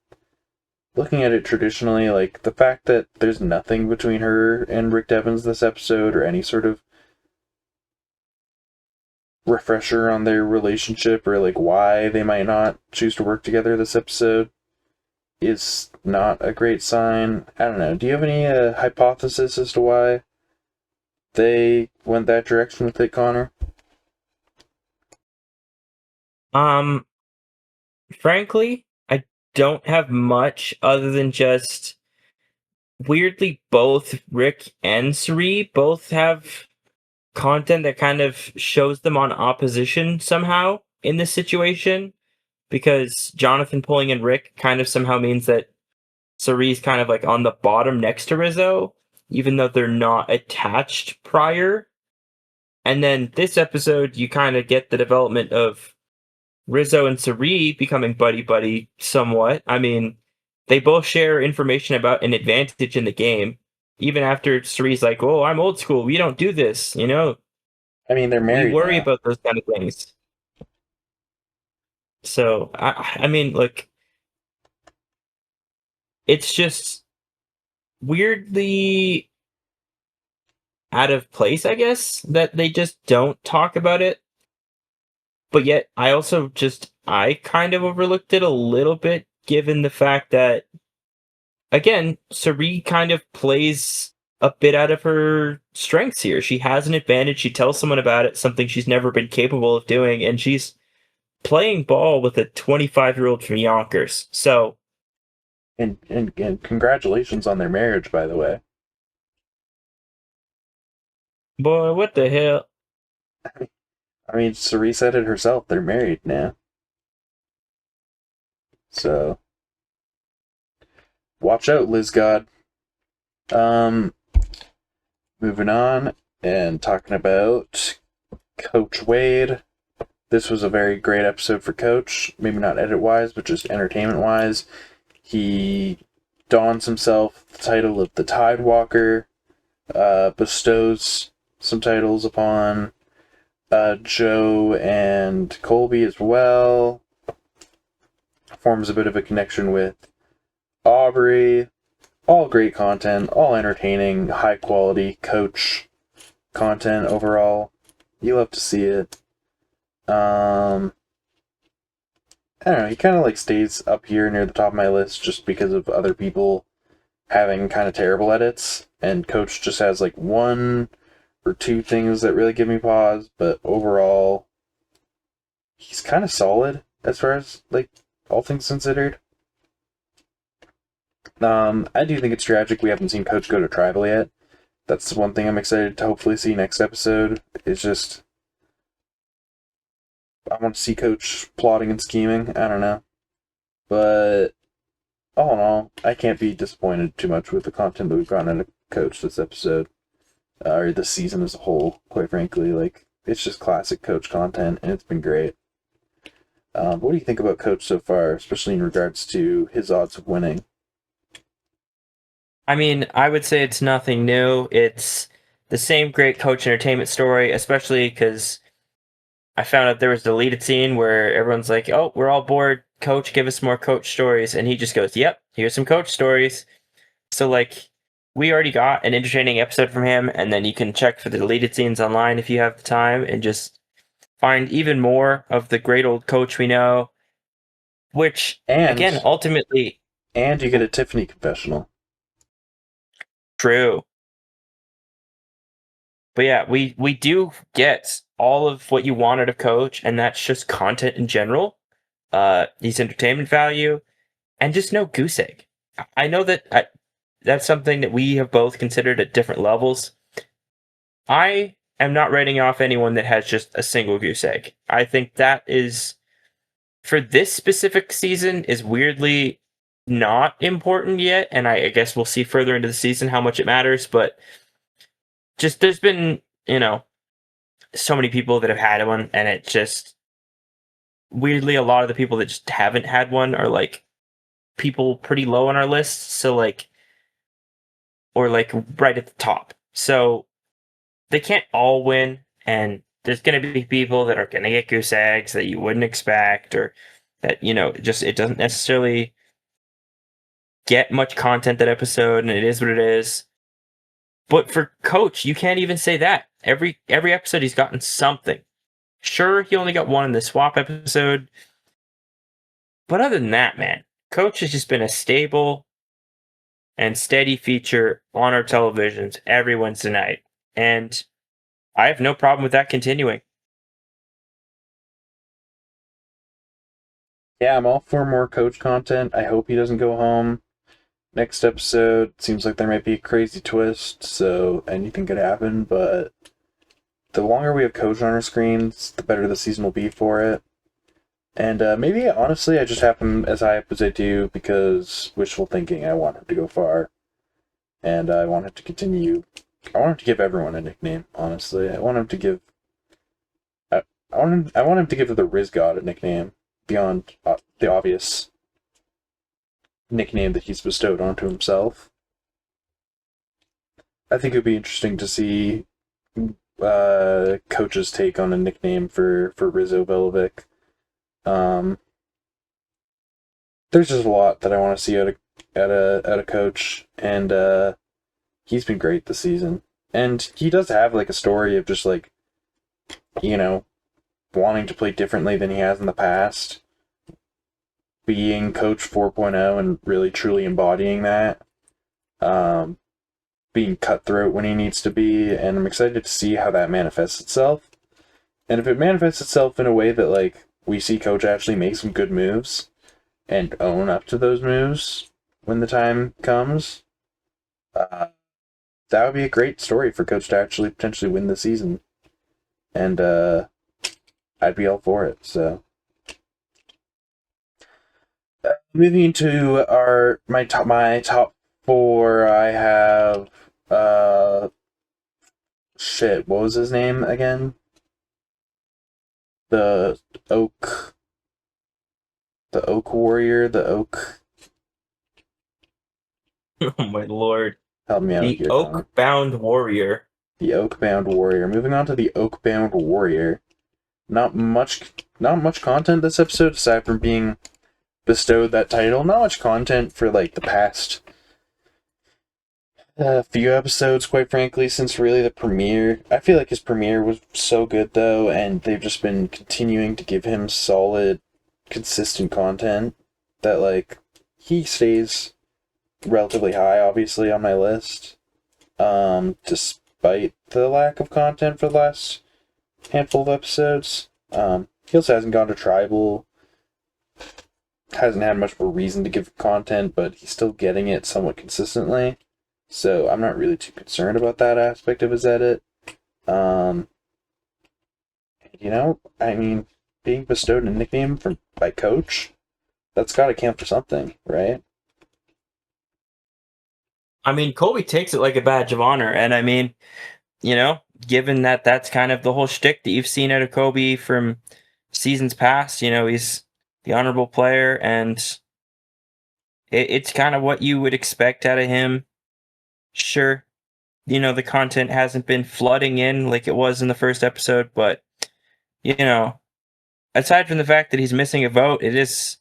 Speaker 1: looking at it traditionally, like, the fact that there's nothing between her and Rick Devens this episode, or any sort of refresher on their relationship, or, like, why they might not choose to work together this episode, is not a great sign. I don't know. Do you have any hypothesis as to why they went that direction with it, Connor?
Speaker 2: Frankly, I don't have much other than just weirdly both Rick and Suri both have content that kind of shows them on opposition somehow in this situation, because Jonathan pulling in Rick kind of somehow means that Suri's kind of like on the bottom next to Rizzo, even though they're not attached prior. And then this episode, you kind of get the development of Rizzo and Suri becoming buddy-buddy somewhat. I mean, they both share information about an advantage in the game, even after Suri's like, oh, I'm old school, we don't do this,
Speaker 1: I mean, they're
Speaker 2: we
Speaker 1: married
Speaker 2: worry
Speaker 1: now.
Speaker 2: about those kind of things. So, I mean, look, it's just weirdly out of place, I guess, that they just don't talk about it. But yet, I kind of overlooked it a little bit, given the fact that again, Sari kind of plays a bit out of her strengths here. She has an advantage. She tells someone about it, something she's never been capable of doing, and she's playing ball with a 25-year-old from Yonkers. So,
Speaker 1: And congratulations on their marriage, by the way.
Speaker 2: boy, what the hell?
Speaker 1: I mean, Cerie said it herself. They're married now. So, watch out, Liz God. Um, moving on and talking about Coach Wade. This was a very great episode for Coach. Maybe not edit-wise, but just entertainment-wise. He dons himself the title of the Tidewalker, bestows some titles upon Joe and Colby as well. Forms a bit of a connection with Aubrey. All great content, all entertaining, high quality Coach content overall. You love to see it. I don't know, he kind of like stays up here near the top of my list just because of other people having kind of terrible edits, and Coach just has like one or two things that really give me pause, but overall, he's kind of solid as far as like all things considered. I do think it's tragic we haven't seen Coach go to Tribal yet. That's one thing I'm excited to hopefully see next episode. It's just I want to see Coach plotting and scheming. I don't know, but all in all, I can't be disappointed too much with the content that we've gotten out of Coach this episode, or this season as a whole. Quite frankly, like it's just classic Coach content, and it's been great. What do you think about Coach so far, especially in regards to his odds of winning?
Speaker 2: I mean, I would say it's nothing new. It's the same great Coach entertainment story, especially because I found out there was a deleted scene where everyone's like, "Oh, we're all bored. Coach, give us more Coach stories," and he just goes, "Yep, here's some Coach stories." So like, we already got an entertaining episode from him, and then you can check for the deleted scenes online if you have the time, and just find even more of the great old Coach we know. Which, again,
Speaker 1: And
Speaker 2: ultimately,
Speaker 1: you get a Tiffany confessional.
Speaker 2: true. But yeah, we do get all of what you wanted of Coach, and that's just content in general. He's entertainment value, and just no goose egg. I know that that's something that we have both considered at different levels. I am not writing off anyone that has just a single goose egg. I think that is, for this specific season, is weirdly not important yet, and I guess we'll see further into the season how much it matters, but just there's been, so many people that have had one, and it just weirdly a lot of the people that just haven't had one are like people pretty low on our list, so like, or like right at the top. So they can't all win, and there's going to be people that are going to get goose eggs that you wouldn't expect, or that, just it doesn't necessarily get much content that episode, and it is what it is. But for Coach, you can't even say that. Every episode he's gotten something. Sure, he only got one in the swap episode. But other than that, man, Coach has just been a stable and steady feature on our televisions every Wednesday night. And I have no problem with that continuing.
Speaker 1: Yeah, I'm all for more Coach content. I hope he doesn't go home next episode. Seems like there might be a crazy twist, so anything could happen, but the longer we have Coach on our screens, the better the season will be for it. And maybe, honestly, I just have him as high up as I do because wishful thinking. I want him to go far. And I want him to continue. I want him to give everyone a nickname, honestly. I want him to give. I want him to give the Riz God a nickname beyond the obvious nickname that he's bestowed onto himself. I think it would be interesting to see Coach's take on a nickname for Rizzo Belovic. There's just a lot that I want to see out of Coach, and he's been great this season. And he does have like a story of just like, wanting to play differently than he has in the past, being Coach 4.0 and really truly embodying that. being cutthroat when he needs to be, and I'm excited to see how that manifests itself. And if it manifests itself in a way that, like, we see Coach actually make some good moves and own up to those moves when the time comes, uh, that would be a great story for Coach to actually potentially win the season. And I'd be all for it. So, moving to my top four, I have shit. What was his name again? The Oak, the Oak Warrior, the Oak.
Speaker 2: Oh my lord.
Speaker 1: Help me out
Speaker 2: The
Speaker 1: here, Connor.
Speaker 2: Oak-bound warrior.
Speaker 1: The Oakbound Warrior. Moving on to the Oakbound Warrior. Not much content this episode aside from being bestowed that title. Not much content for like the past few episodes, quite frankly, since really the premiere. I feel like his premiere was so good though, and they've just been continuing to give him solid, consistent content that like he stays relatively high, obviously, on my list. Despite the lack of content for the last handful of episodes. He also hasn't gone to Tribal, hasn't had much of a reason to give content, but he's still getting it somewhat consistently. So I'm not really too concerned about that aspect of his edit. Um, I mean, being bestowed a nickname by Coach, that's got to count for something, right?
Speaker 2: I mean, Colby takes it like a badge of honor, and I mean, given that that's kind of the whole shtick that you've seen out of Kobe from seasons past, he's the honorable player, and it's kind of what you would expect out of him. Sure, the content hasn't been flooding in like it was in the first episode, but, aside from the fact that he's missing a vote, it is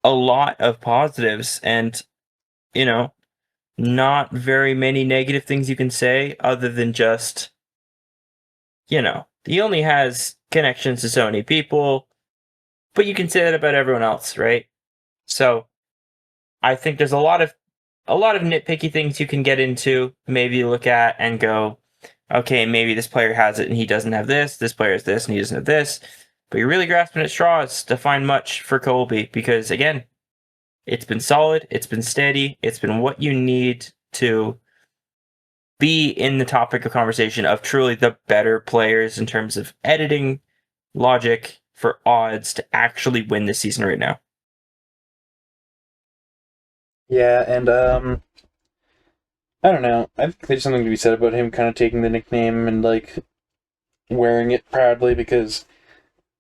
Speaker 2: a lot of positives, and, not very many negative things you can say other than just, he only has connections to so many people, but you can say that about everyone else, right? So I think there's a lot of nitpicky things you can get into, maybe look at and go, okay, maybe this player has it and he doesn't have this player has this and he doesn't have this. But you're really grasping at straws to find much for Colby because, again, it's been solid, it's been steady, it's been what you need to be in the topic of conversation of truly the better players in terms of editing, logic, for odds to actually win this season right now.
Speaker 1: Yeah, and I don't know. I think there's something to be said about him kind of taking the nickname and like wearing it proudly because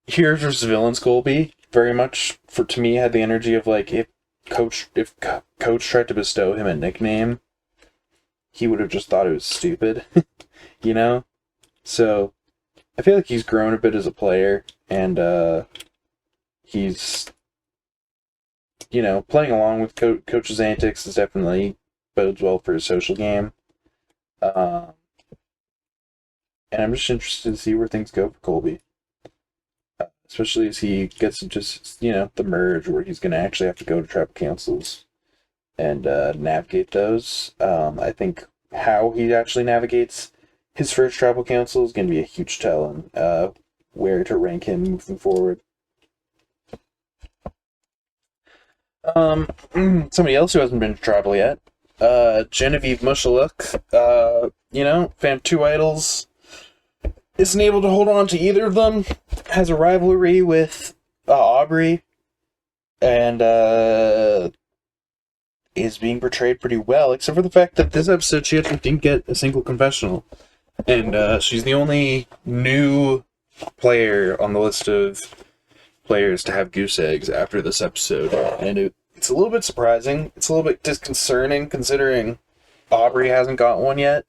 Speaker 1: Heroes vs. Villains Colby very much to me had the energy of like if Coach tried to bestow him a nickname, he would have just thought it was stupid, you know. So I feel like he's grown a bit as a player, and he's playing along with Coach's antics is definitely bodes well for his social game. Uh, and I'm just interested to see where things go for Colby. Especially as he gets into the merge where he's going to actually have to go to tribal councils and navigate those. I think how he actually navigates his first tribal council is going to be a huge tell on where to rank him moving forward. Somebody else who hasn't been to tribal yet, Genevieve Mushalook, fam two idols, isn't able to hold on to either of them, has a rivalry with Aubrey, and is being portrayed pretty well, except for the fact that this episode she actually didn't get a single confessional. And she's the only new player on the list of players to have goose eggs after this episode. And it's a little bit surprising. It's a little bit disconcerting considering Aubrey hasn't got one yet,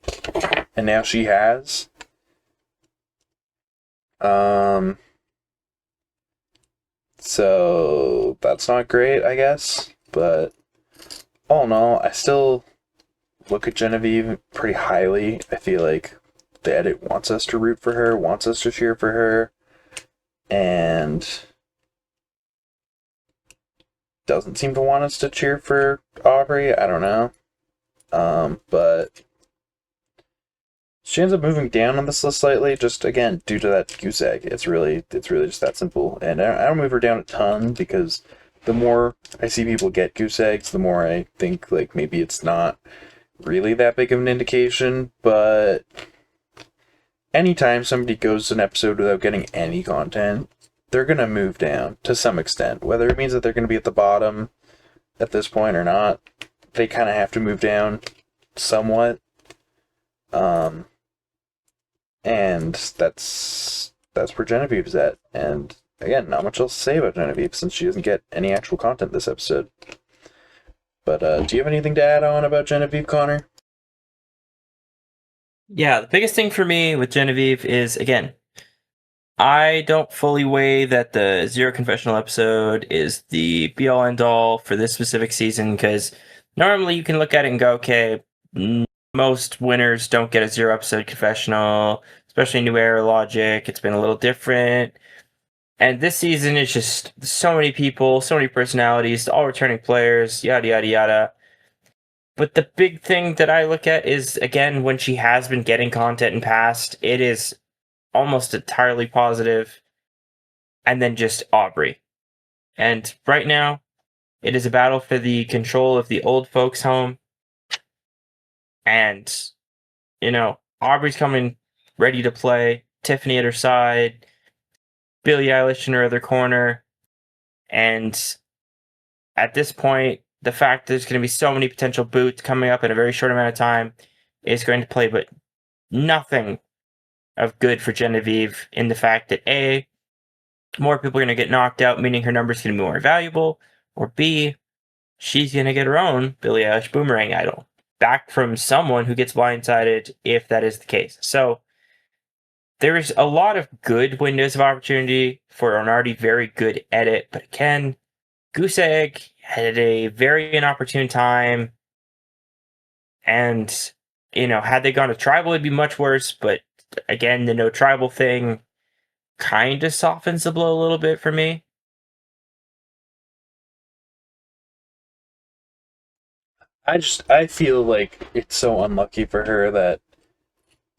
Speaker 1: and now she has. So that's not great, I guess. But all in all, I still look at Genevieve pretty highly. I feel like the edit wants us to root for her, wants us to cheer for her, and doesn't seem to want us to cheer for Aubrey. I don't know. But she ends up moving down on this list slightly, just again due to that goose egg. It's really just that simple. And I don't move her down a ton because the more I see people get goose eggs, the more I think like maybe it's not really that big of an indication. But anytime somebody goes an episode without getting any content, they're gonna move down to some extent. Whether it means that they're gonna be at the bottom at this point or not, they kind of have to move down somewhat. Um, and that's where Genevieve's at. And again, not much else to say about Genevieve since she doesn't get any actual content this episode. But do you have anything to add on about Genevieve, Connor?
Speaker 2: Yeah, the biggest thing for me with Genevieve is, again, I don't fully weigh that the Zero Confessional episode is the be-all end-all for this specific season, because normally you can look at it and go, okay, most winners don't get a zero-episode confessional, especially New Era logic. It's been a little different. And this season is just so many people, so many personalities, all returning players, yada, yada, yada. But the big thing that I look at is, again, when she has been getting content in past, it is almost entirely positive, and then just Aubrey. And right now, it is a battle for the control of the old folks' home. And, Aubrey's coming ready to play, Tiffany at her side, Billie Eilish in her other corner. And at this point, the fact there's going to be so many potential boots coming up in a very short amount of time is going to play but nothing of good for Genevieve, in the fact that A, more people are going to get knocked out, meaning her number's going to be more valuable, or B, she's going to get her own Billie Eilish boomerang idol back from someone who gets blindsided if that is the case. So there's a lot of good windows of opportunity for an already very good edit, but again, Goose Egg had a very inopportune time, and had they gone to tribal, it'd be much worse. But again, the no tribal thing kind of softens the blow a little bit for me.
Speaker 1: I feel like it's so unlucky for her that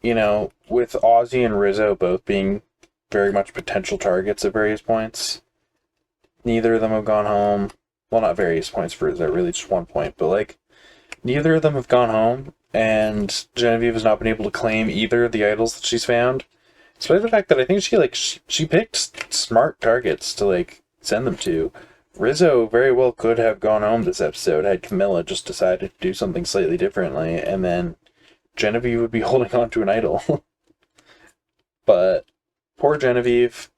Speaker 1: with Ozzy and Rizzo both being very much potential targets at various points, neither of them have gone home. Well, not various points for Rizzo, really just one point, but like neither of them have gone home, and Genevieve has not been able to claim either of the idols that she's found. Despite the fact that I think she picked smart targets to like send them to. Rizzo very well could have gone home this episode had Camilla just decided to do something slightly differently, and then Genevieve would be holding on to an idol. But poor Genevieve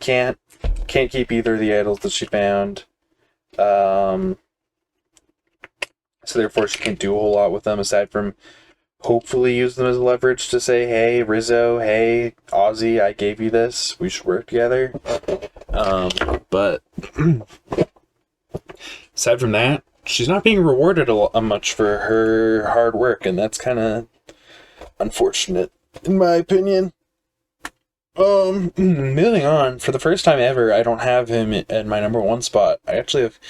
Speaker 1: can't keep either of the idols that she found. So therefore she can't do a whole lot with them aside from hopefully use them as leverage to say, hey, Rizzo, hey, Ozzy, I gave you this. We should work together. But aside from that, she's not being rewarded much for her hard work, and that's kind of unfortunate, in my opinion. Moving on, for the first time ever, I don't have him at my number one spot. I actually have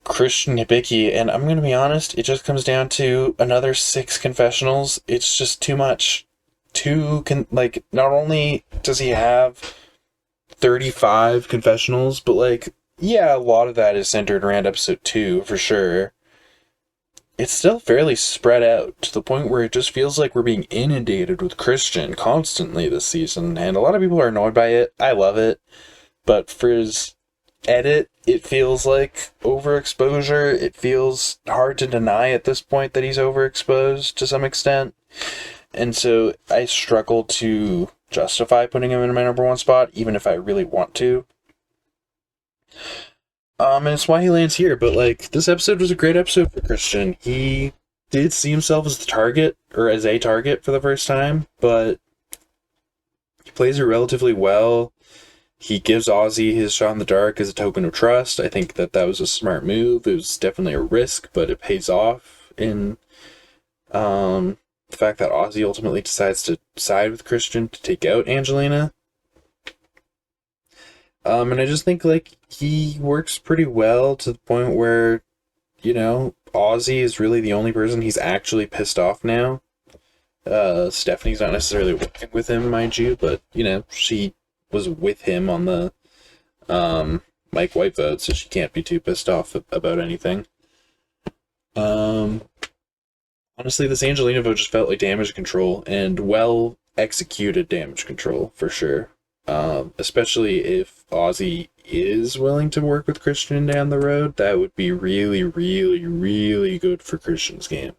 Speaker 1: Christian Hibiki, and I'm gonna be honest, it just comes down to another 6 confessionals. It's just too much. Not only does he have 35 confessionals, but like, yeah, a lot of that is centered around episode 2 for sure. It's still fairly spread out to the point where it just feels like we're being inundated with Christian constantly this season, and a lot of people are annoyed by it. I love it, but for his edit, it feels like overexposure. It feels hard to deny at this point that he's overexposed to some extent. And so I struggle to justify putting him in my number one spot, even if I really want to. And it's why he lands here. But like, this episode was a great episode for Christian. He did see himself as the target, or as a target for the first time, but he plays it relatively well. He gives Ozzy his shot in the dark as a token of trust. I think that was a smart move. It was definitely a risk, but it pays off in the fact that Ozzy ultimately decides to side with Christian to take out Angelina. And I just think like he works pretty well to the point where Ozzy is really the only person he's actually pissed off now. Stephanie's not necessarily working with him, mind you, but she was with him on the Mike White vote, so she can't be too pissed off about anything. Um, Honestly, this Angelina vote just felt like damage control and well executed damage control for sure. Especially if Ozzy is willing to work with Christian down the road, that would be really, really, really good for Christian's game.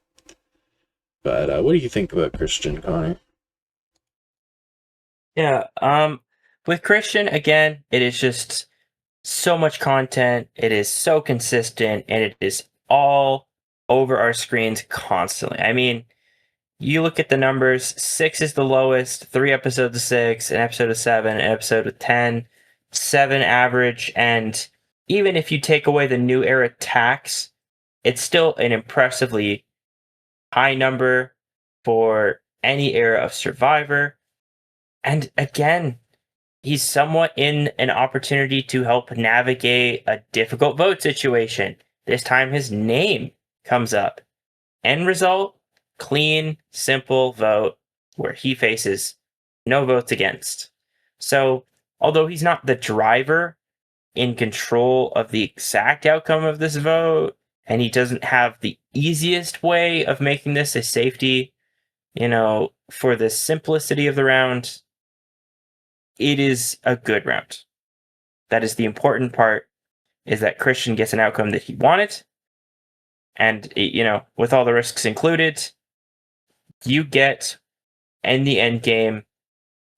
Speaker 1: But what do you think about Christian, Connor?
Speaker 2: Yeah. With Christian, again, it is just so much content. It is so consistent, and it is all over our screens constantly. I mean, you look at the numbers, 6 is the lowest, 3 episodes of 6, an episode of 7, an episode of 10, 7 average, and even if you take away the new era tax, it's still an impressively high number for any era of Survivor. And again, he's somewhat in an opportunity to help navigate a difficult vote situation. This time his name comes up. End result, clean, simple vote where he faces no votes against. So, although he's not the driver in control of the exact outcome of this vote, and he doesn't have the easiest way of making this a safety, for the simplicity of the round, it is a good round. That is the important part, is that Christian gets an outcome that he wanted. And, with all the risks included, you get, in the end game,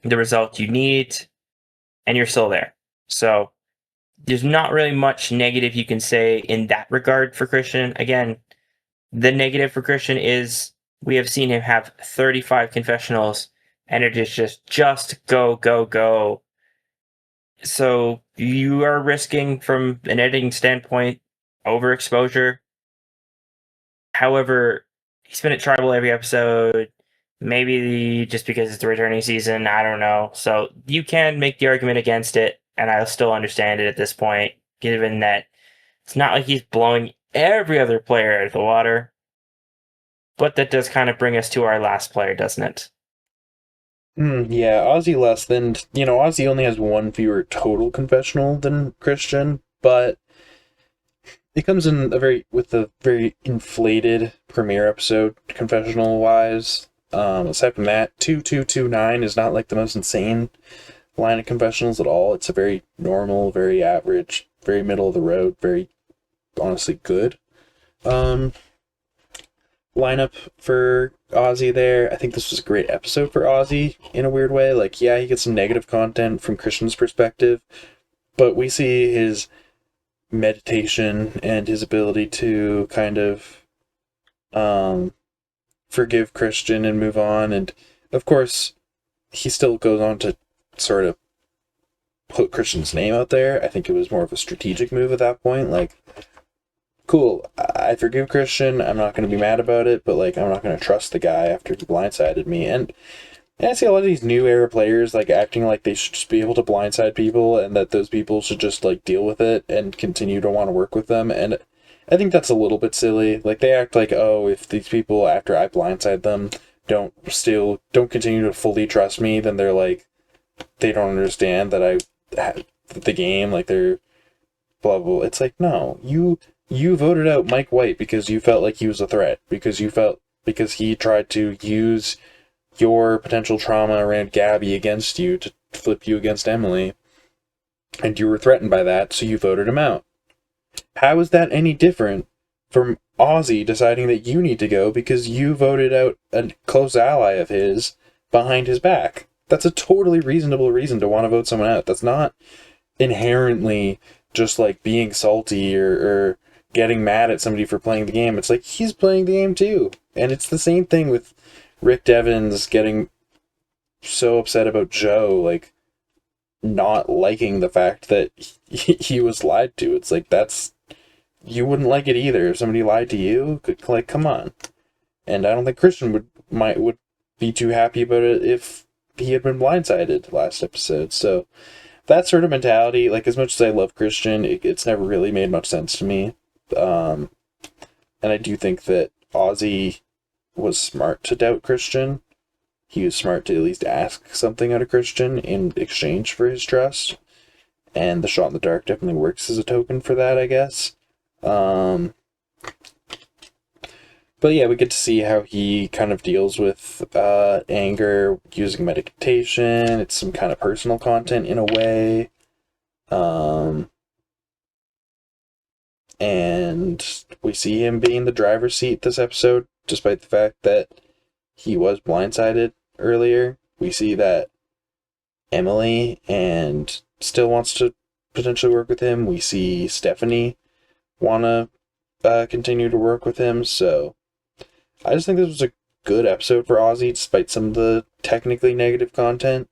Speaker 2: the result you need, and you're still there. So, there's not really much negative you can say in that regard for Christian. Again, the negative for Christian is we have seen him have 35 confessionals, and it is just go, go, go. So you are risking, from an editing standpoint, overexposure. However, he's been at Tribal every episode. Maybe just because it's the returning season, I don't know. So you can make the argument against it, and I'll still understand it at this point, given that it's not like he's blowing every other player out of the water. But that does kind of bring us to our last player, doesn't it?
Speaker 1: Yeah, Ozzy less than Ozzy only has one fewer total confessional than Christian, but it comes in with a very inflated premiere episode confessional wise. Aside from that, 2229 is not like the most insane line of confessionals at all. It's a very normal, very average, very middle of the road, very honestly good lineup for Ozzy there. I think this was a great episode for Ozzy in a weird way. Like, yeah, he gets some negative content from Christian's perspective, but we see his meditation and his ability to kind of forgive Christian and move on. And of course, he still goes on to sort of put Christian's name out there. I think it was more of a strategic move at that point. Like, cool, I forgive Christian. I'm not going to be mad about it, but like, I'm not going to trust the guy after he blindsided me. And I see a lot of these new era players like acting like they should just be able to blindside people, and that those people should just like deal with it and continue to want to work with them. And I think that's a little bit silly. Like, they act like, oh, if these people after I blindside them don't continue to fully trust me, then they're like, they don't understand that the game, like, they're blah blah. It's like, no, you voted out Mike White because you felt like he was a threat, because he tried to use your potential trauma around Gabby against you to flip you against Emily, and you were threatened by that, so you voted him out. How is that any different from Ozzy deciding that you need to go because you voted out a close ally of his behind his back? That's a totally reasonable reason to want to vote someone out. That's not inherently just like being salty or getting mad at somebody for playing the game. It's like, he's playing the game too. And it's the same thing with Rick Devens getting so upset about Joe, like, not liking the fact that he was lied to. It's like, you wouldn't like it either if somebody lied to you. Like, come on. And I don't think Christian would be too happy about it if he had been blindsided last episode. So that sort of mentality, like, as much as I love Christian, it's never really made much sense to me. And I do think that Ozzy was smart to doubt Christian. He was smart to at least ask something out of Christian in exchange for his trust. And the shot in the dark definitely works as a token for that, I guess. Um, but yeah, we get to see how he kind of deals with anger using meditation. It's some kind of personal content in a way. Um, and we see him being the driver's seat this episode, despite the fact that he was blindsided earlier. We see that Emily and still wants to potentially work with him. We see Stephanie wanna continue to work with him. So I just think this was a good episode for Ozzy, despite some of the technically negative content.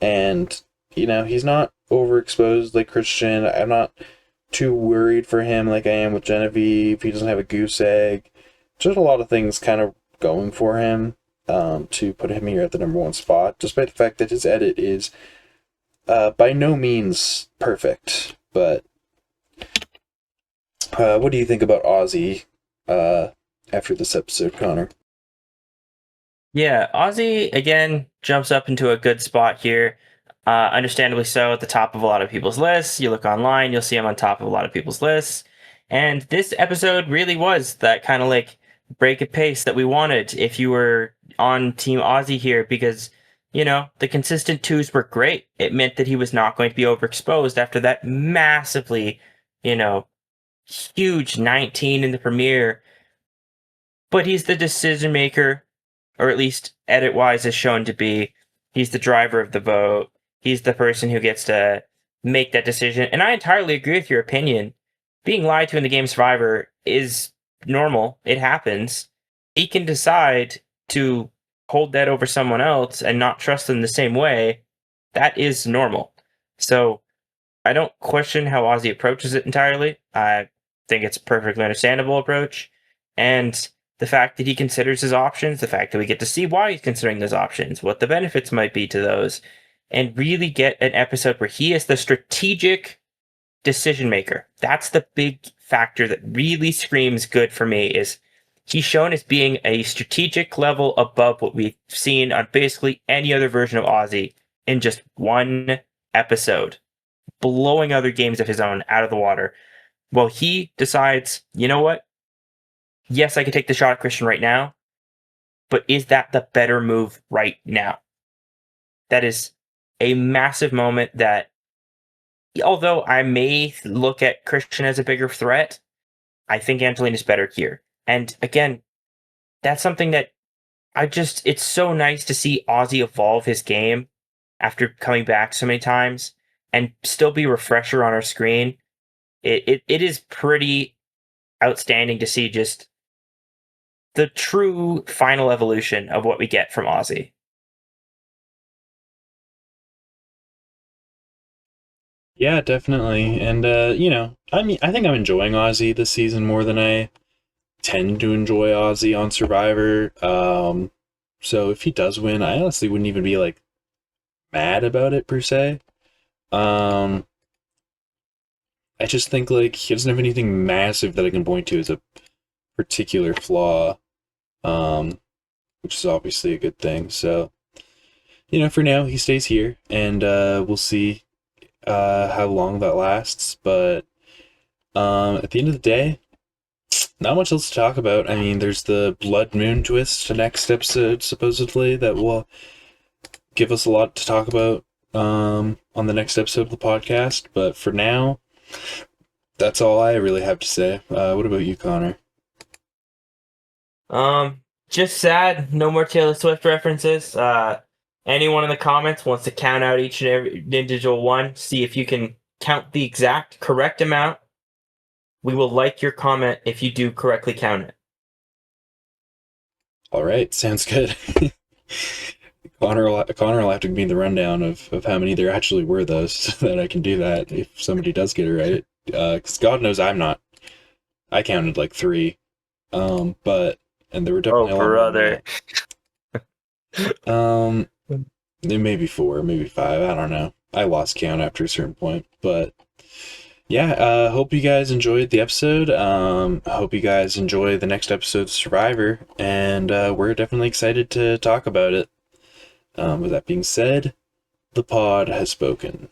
Speaker 1: And he's not overexposed like Christian. I'm not too worried for him like I am with Genevieve. He doesn't have a goose egg. Just a lot of things kind of going for him to put him here at the number one spot, despite the fact that his edit is by no means perfect. But what do you think about Ozzy after this episode, Connor?
Speaker 2: Yeah, Ozzy again jumps up into a good spot here. Understandably so, at the top of a lot of people's lists. You look online, you'll see him on top of a lot of people's lists. And this episode really was that kind of like break of pace that we wanted if you were on Team Ozzy here, because, the consistent twos were great. It meant that he was not going to be overexposed after that massively, you know, huge 19 in the premiere. But he's the decision maker, or at least edit wise is shown to be. He's the driver of the vote. He's the person who gets to make that decision. And I entirely agree with your opinion. Being lied to in the game Survivor is normal. It happens. He can decide to hold that over someone else and not trust them the same way. That is normal. So I don't question how Ozzy approaches it entirely. I think it's a perfectly understandable approach. And the fact that he considers his options, the fact that we get to see why he's considering those options, what the benefits might be to those, and really get an episode where he is the strategic decision maker. That's the big factor that really screams good for me, is he's shown as being a strategic level above what we've seen on basically any other version of Ozzy in just one episode, blowing other games of his own out of the water. Well, he decides, you know what? Yes, I could take the shot at Christian right now, but is that the better move right now? That is a massive moment that, although I may look at Christian as a bigger threat, I think Angelina's better here. And again, that's something that it's so nice to see Ozzy evolve his game after coming back so many times and still be a refresher on our screen. It is pretty outstanding to see just the true final evolution of what we get from Ozzy.
Speaker 1: Yeah, definitely. And I mean, I think I'm enjoying Ozzy this season more than I tend to enjoy Ozzy on Survivor. So if he does win, I honestly wouldn't even be like mad about it per se. Um, I just think like he doesn't have anything massive that I can point to as a particular flaw, um, which is obviously a good thing. So for now he stays here, and we'll see how long that lasts. But at the end of the day, not much else to talk about. I mean, there's the Blood Moon twist to next episode, supposedly, that will give us a lot to talk about on the next episode of the podcast. But for now, that's all I really have to say. What about you, Connor?
Speaker 2: Just sad. No more Taylor Swift references. Anyone in the comments wants to count out each and every individual one, see if you can count the exact correct amount. We will like your comment if you do correctly count it.
Speaker 1: All right, sounds good. Connor will have to give me the rundown of how many there actually were, though, so that I can do that if somebody does get it right. Because God knows I'm not. I counted like three, but and there were definitely a lot more than that. It may be four, maybe five. I don't know. I lost count after a certain point, but yeah, hope you guys enjoyed the episode. I hope you guys enjoy the next episode of Survivor, and we're definitely excited to talk about it. With that being said, the pod has spoken.